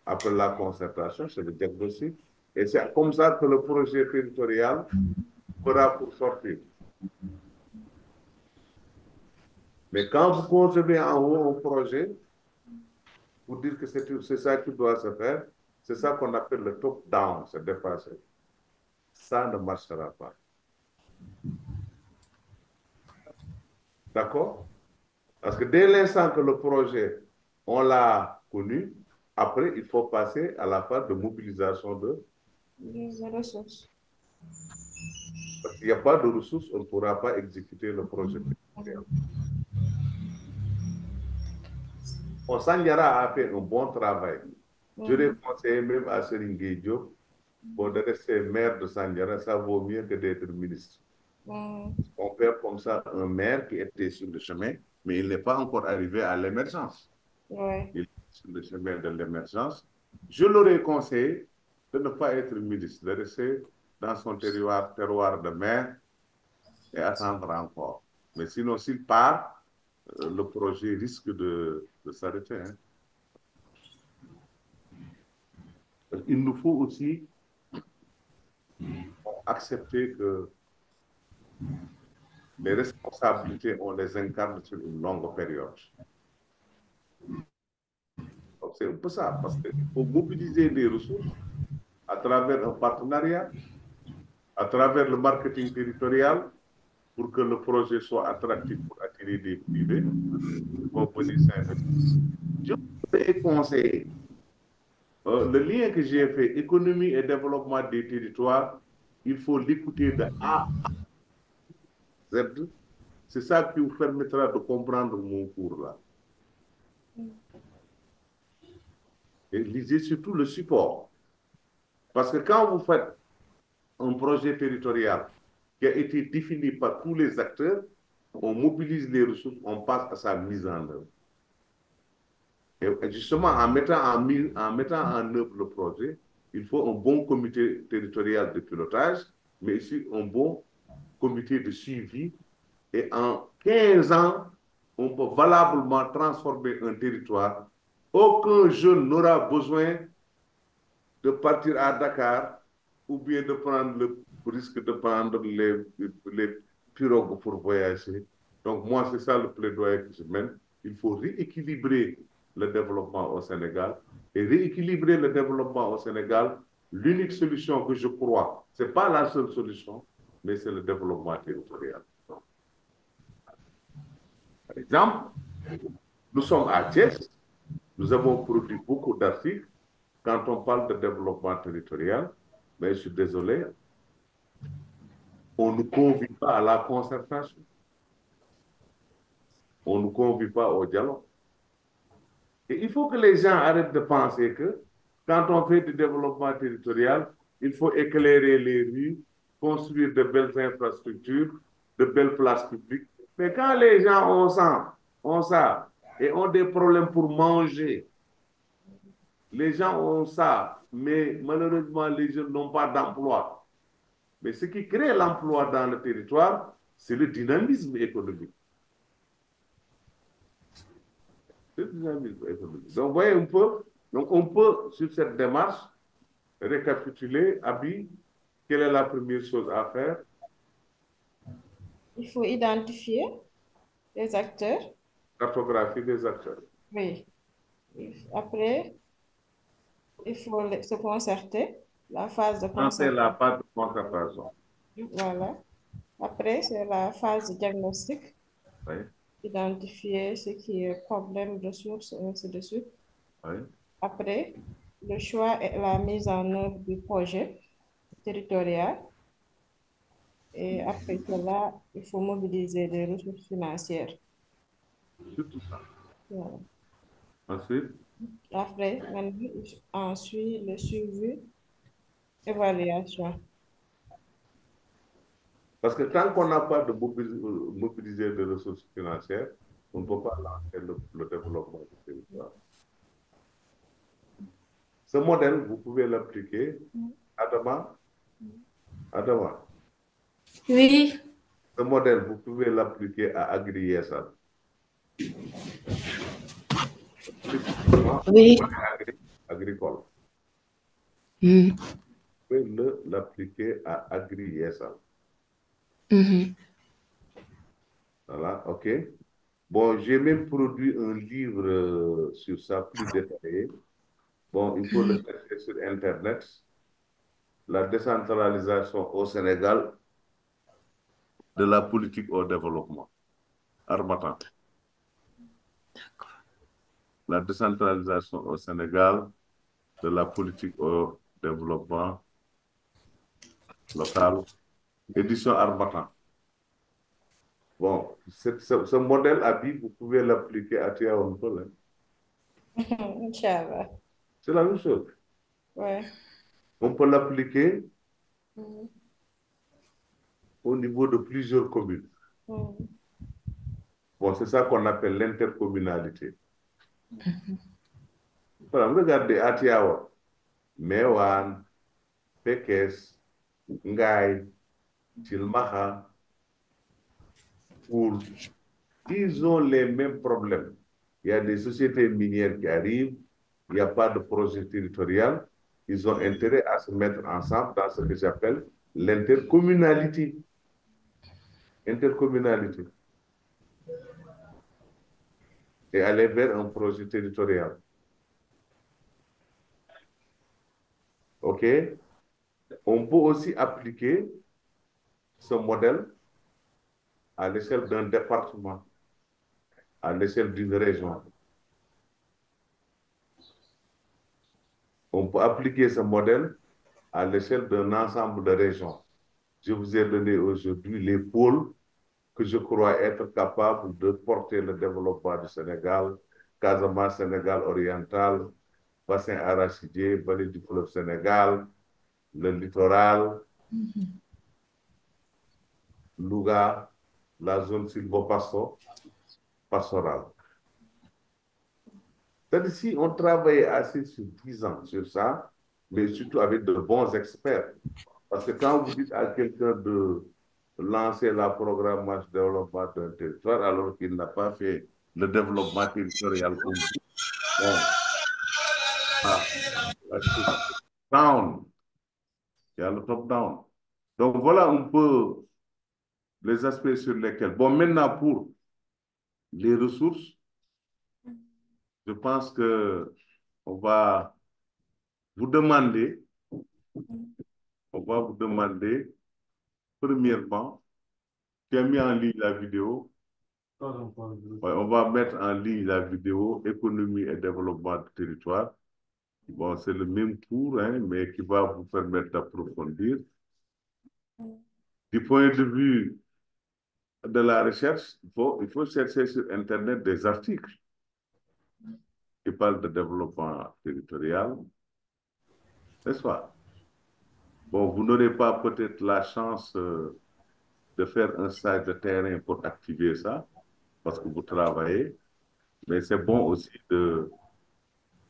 Après la concertation, c'est le diagnostic. Et c'est comme ça que le projet territorial fera pour sortir. Mais quand vous concevez en haut un projet, pour dire que c'est ça qui doit se faire, c'est ça qu'on appelle le top-down, c'est dépassé. Ça ne marchera pas. D'accord? Parce que dès l'instant que le projet, on l'a connu, après, il faut passer à la phase de mobilisation Des ressources. Parce qu'il n'y a pas de ressources, on ne pourra pas exécuter le projet. On Sandiara a fait un bon travail. Je l'ai conseillé même à Seringue Diop pour de rester maire de Sandiara, ça vaut mieux que d'être ministre. On perd comme ça un maire qui était sur le chemin, mais il n'est pas encore arrivé à l'émergence. Ouais. Il est sur le chemin de l'émergence. Je l'aurais conseillé de ne pas être ministre, de rester dans son terroir de maire et attendre encore. Mais sinon, s'il part, le projet risque de s'arrêter. Hein. Il nous faut aussi accepter que les responsabilités, on les incarne sur une longue période. C'est un peu ça, parce qu'il faut mobiliser les ressources à travers un partenariat, à travers le marketing territorial, pour que le projet soit attractif pour attirer des privés, pour venir s'investir. Je vous ai conseillé le lien que j'ai fait, économie et développement des territoires, il faut l'écouter de A à Z. C'est ça qui vous permettra de comprendre mon cours là. Et lisez surtout le support. Parce que quand vous faites un projet territorial qui a été défini par tous les acteurs, on mobilise les ressources, on passe à sa mise en œuvre. Et justement, en mettant en œuvre le projet, il faut un bon comité territorial de pilotage, mais aussi un bon comité de suivi. Et en 15 ans, on peut valablement transformer un territoire. Aucun jeune n'aura besoin de partir à Dakar ou bien de prendre le risque de prendre les pirogues pour voyager. Donc moi, c'est ça le plaidoyer que je mène. Il faut rééquilibrer le développement au Sénégal. Et rééquilibrer le développement au Sénégal, l'unique solution que je crois, ce n'est pas la seule solution, mais c'est le développement territorial. Par exemple, nous sommes à Thiès, nous avons produit beaucoup d'articles quand on parle de développement territorial, mais je suis désolé, on ne convie pas à la concertation. On ne convie pas au dialogue. Et il faut que les gens arrêtent de penser que quand on fait du développement territorial, il faut éclairer les rues, construire de belles infrastructures, de belles places publiques. Mais quand les gens ont ça, et ont des problèmes pour manger, les gens ont ça, mais malheureusement, les jeunes n'ont pas d'emploi. Mais ce qui crée l'emploi dans le territoire, c'est le dynamisme économique. Le dynamisme économique. Donc, vous voyez un peu, donc on peut, sur cette démarche, récapituler, Abi, quelle est la première chose à faire? Il faut identifier les acteurs. Cartographie des acteurs. Oui. Après, il faut se concerter, la phase de C'est la concertation. phase de concertation. Voilà. Après, c'est la phase de diagnostic. Oui, Identifier ce qui est problème, ressources, et ainsi de suite. oui. Après, le choix et la mise en œuvre du projet territorial. Et après cela, il faut mobiliser des ressources financières. Surtout ça. Voilà. Ensuite, Après, ensuite, le suivi, évaluation. parce que tant qu'on n'a pas de mobiliser de ressources financières, on ne peut pas lancer le développement du territoire. Ce modèle, vous pouvez l'appliquer. Adama, Adama, Oui, ce modèle, vous pouvez l'appliquer à Agri-ISL. Spécifiquement, oui. agricole. Mm. Vous pouvez l'appliquer à Agri-ISL. Mhm. Voilà, OK. Bon, j'ai même produit un livre sur ça plus détaillé. Bon, il faut le chercher sur Internet. La décentralisation au Sénégal de la politique au développement. Armatan. La décentralisation au Sénégal de la politique au développement local. Édition Armatan. Bon, ce modèle Abi, vous pouvez l'appliquer à Tiawan. Inch'Allah. C'est la même chose. Ouais. On peut l'appliquer Mm. au niveau de plusieurs communes. Mm. Bon, c'est ça qu'on appelle l'intercommunalité. Voilà, regardez à Tiawan, Mewan, Pekes, Ngaï, Tilmaha, Poul, ils ont les mêmes problèmes. Il y a des sociétés minières qui arrivent, il n'y a pas de projet territorial. Ils ont intérêt à se mettre ensemble dans ce que j'appelle l'intercommunalité. Intercommunalité. Et aller vers un projet territorial. OK? On peut aussi appliquer ce modèle à l'échelle d'un département, à l'échelle d'une région. On peut appliquer ce modèle à l'échelle d'un ensemble de régions. Je vous ai donné aujourd'hui les pôles que je crois être capables de porter le développement du Sénégal, Casamance, Sénégal oriental, bassin arachidier, vallée du fleuve Sénégal, le littoral, Louga, la zone sylvo-pastorale. C'est-à-dire, si on travaillait assez sur 10 ans sur ça, mais surtout avec de bons experts. Parce que quand vous dites à quelqu'un de lancer la programmation de développement d'un territoire alors qu'il n'a pas fait le développement territorial comme vous, bon, ah, down, il y a le top-down. Donc voilà un peu les aspects sur lesquels. Bon, maintenant pour les ressources, je pense que on va vous demander, on va vous demander, premièrement, tu as mis en ligne la vidéo. Ouais, on va mettre en ligne la vidéo économie et développement du territoire. Bon, c'est le même cours, hein, mais qui va vous permettre d'approfondir. Du point de vue de la recherche, il faut chercher sur Internet des articles qui parlent de développement territorial, n'est-ce pas? Bon, vous n'aurez pas peut-être la chance de faire un stage de terrain pour activer ça, parce que vous travaillez, mais c'est bon aussi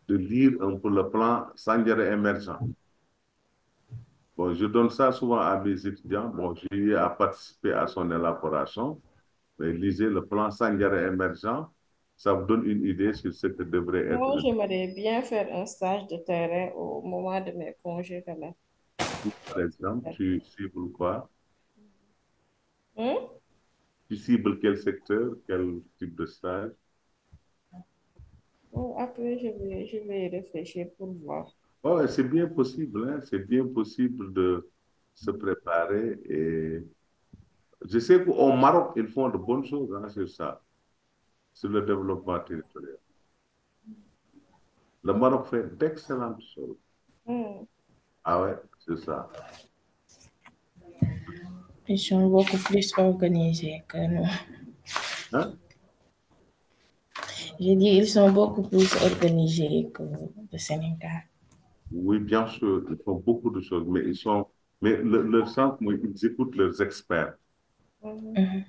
de lire un peu le plan Sandiara émergent. Bon, je donne ça souvent à mes étudiants. Bon, j'ai eu à participer à son élaboration. Mais lisez le plan Sandiara émergent. Ça vous donne une idée sur ce que devrait être. Moi, j'aimerais bien faire un stage de terrain au moment de mes congés quand même. Par exemple, tu cibles quoi? Hein? Tu cibles quel secteur, quel type de stage? Bon, après, je vais y réfléchir pour voir. Oh, c'est bien possible, hein? C'est bien possible de se préparer. Et je sais qu'au Maroc, ils font de bonnes choses hein, sur ça, sur le développement territorial. Le Maroc fait d'excellentes choses. Hmm. Ah ouais, c'est ça. Ils sont beaucoup plus organisés que nous. Hein? J'ai dit, ils sont beaucoup plus organisés que le Sénégal. Oui, bien sûr, ils font beaucoup de choses, mais leur centre, moi, ils écoutent leurs experts. Mhm.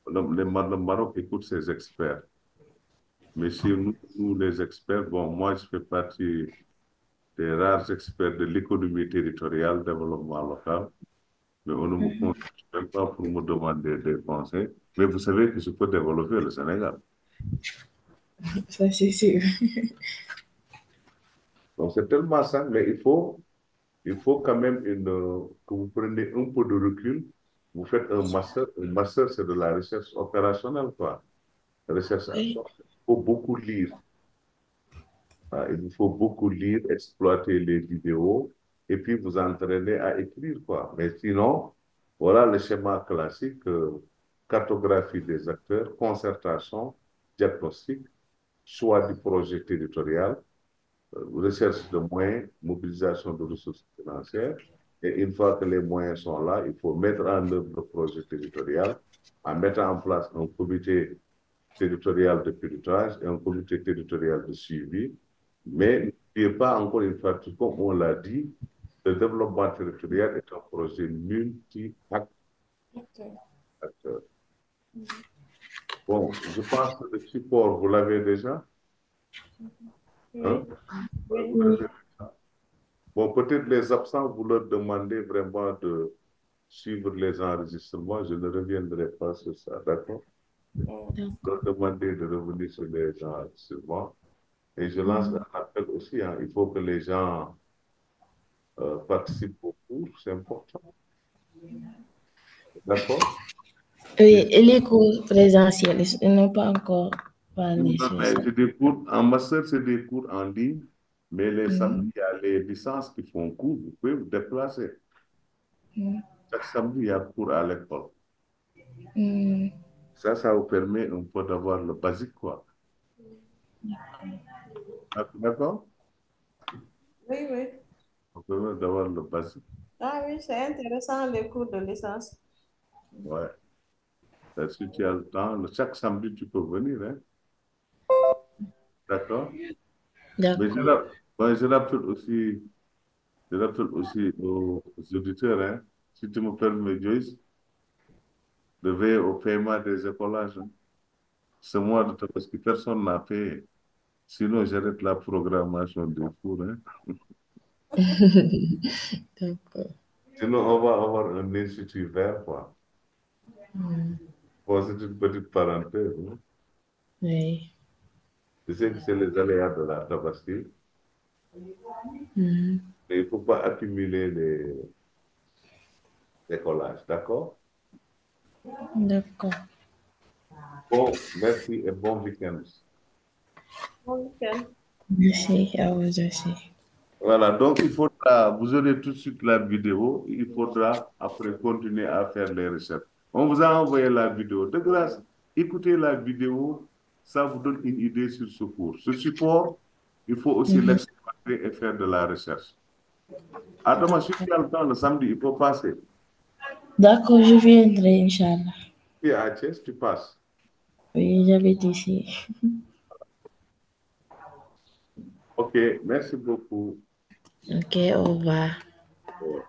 Le Maroc écoute ses experts. Mais si nous, les experts, bon, moi, je fais partie des rares experts de l'économie territoriale, développement local, mais on ne me contacte même pas pour me demander des conseils. Mais vous savez que je peux développer le Sénégal. Ça, c'est sûr. Donc, c'est tellement ça, mais il faut quand même que vous preniez un peu de recul. Vous faites un master. Un master, c'est de la recherche opérationnelle, quoi. Recherche Oui. action. Il faut beaucoup lire. Ah, il vous faut beaucoup lire, exploiter les vidéos et puis vous entraîner à écrire, quoi. Mais sinon, voilà le schéma classique, cartographie des acteurs, concertation, diagnostic, choix du projet territorial, recherche de moyens, mobilisation de ressources financières. Et une fois que les moyens sont là, il faut mettre en œuvre le projet territorial en mettant en place un comité territorial de pilotage et un comité territorial de suivi. Mais n'oubliez pas encore une fois, comme on l'a dit, le développement territorial est un projet multi-acteur. Bon, je pense que le support, vous l'avez déjà. Hein? Oui, Vous oui. l'avez déjà. Bon, peut-être les absents, vous leur demandez vraiment de suivre les enregistrements. Je ne reviendrai pas sur ça, d'accord? Hmm. Vous leur demandez de revenir sur les enregistrements. Et je lance un appel aussi, hein. Il faut que les gens participent au cours, c'est important. D'accord? Oui, Et- et les cours présentiels, ils n'ont pas encore non, parlé sur mais ça. c'est des cours, en master, c'est des cours en ligne, mais les samedis, Mhm. il y a les licences qui font cours, vous pouvez vous déplacer. Chaque samedi, il y a cours à l'école. Mhm. Ça vous permet un peu d'avoir le basique, quoi. D'accord? Oui, oui. Ça permet d'avoir le basique. Ah oui, c'est intéressant les cours de licence. Ouais. Si tu as le temps, chaque samedi, tu peux venir, hein. D'accord? Mais D'accord. je rappelle aussi aux auditeurs, hein, si tu me permets, Joyce, de veiller au paiement des écolages, hein. Ce mois de parce que personne n'a payé. Sinon, j'arrête la programmation des cours, hein. D'accord. Sinon, on va avoir un institut vert, quoi. Bon, c'est une petite parenthèse, hein. Oui. Je sais que c'est les aléas de la Tabaski, Mhm. mais il ne faut pas accumuler les collages, d'accord? D'accord. Bon, merci et bon week-end. Bon week-end. Merci à vous aussi. Voilà, donc vous aurez tout de suite la vidéo, il faudra après continuer à faire les recherches. On vous a envoyé la vidéo. De grâce, écoutez la vidéo, ça vous donne une idée sur ce cours. Ce support, il faut aussi Mhm. l'exploiter et faire de la recherche. Adama, si tu as le temps, le samedi, il faut passer. D'accord, je viendrai, Inch'Allah. Et à Thiès, tu passes. Oui, j'habite ici. OK, merci beaucoup. Ok, au revoir. Ouais.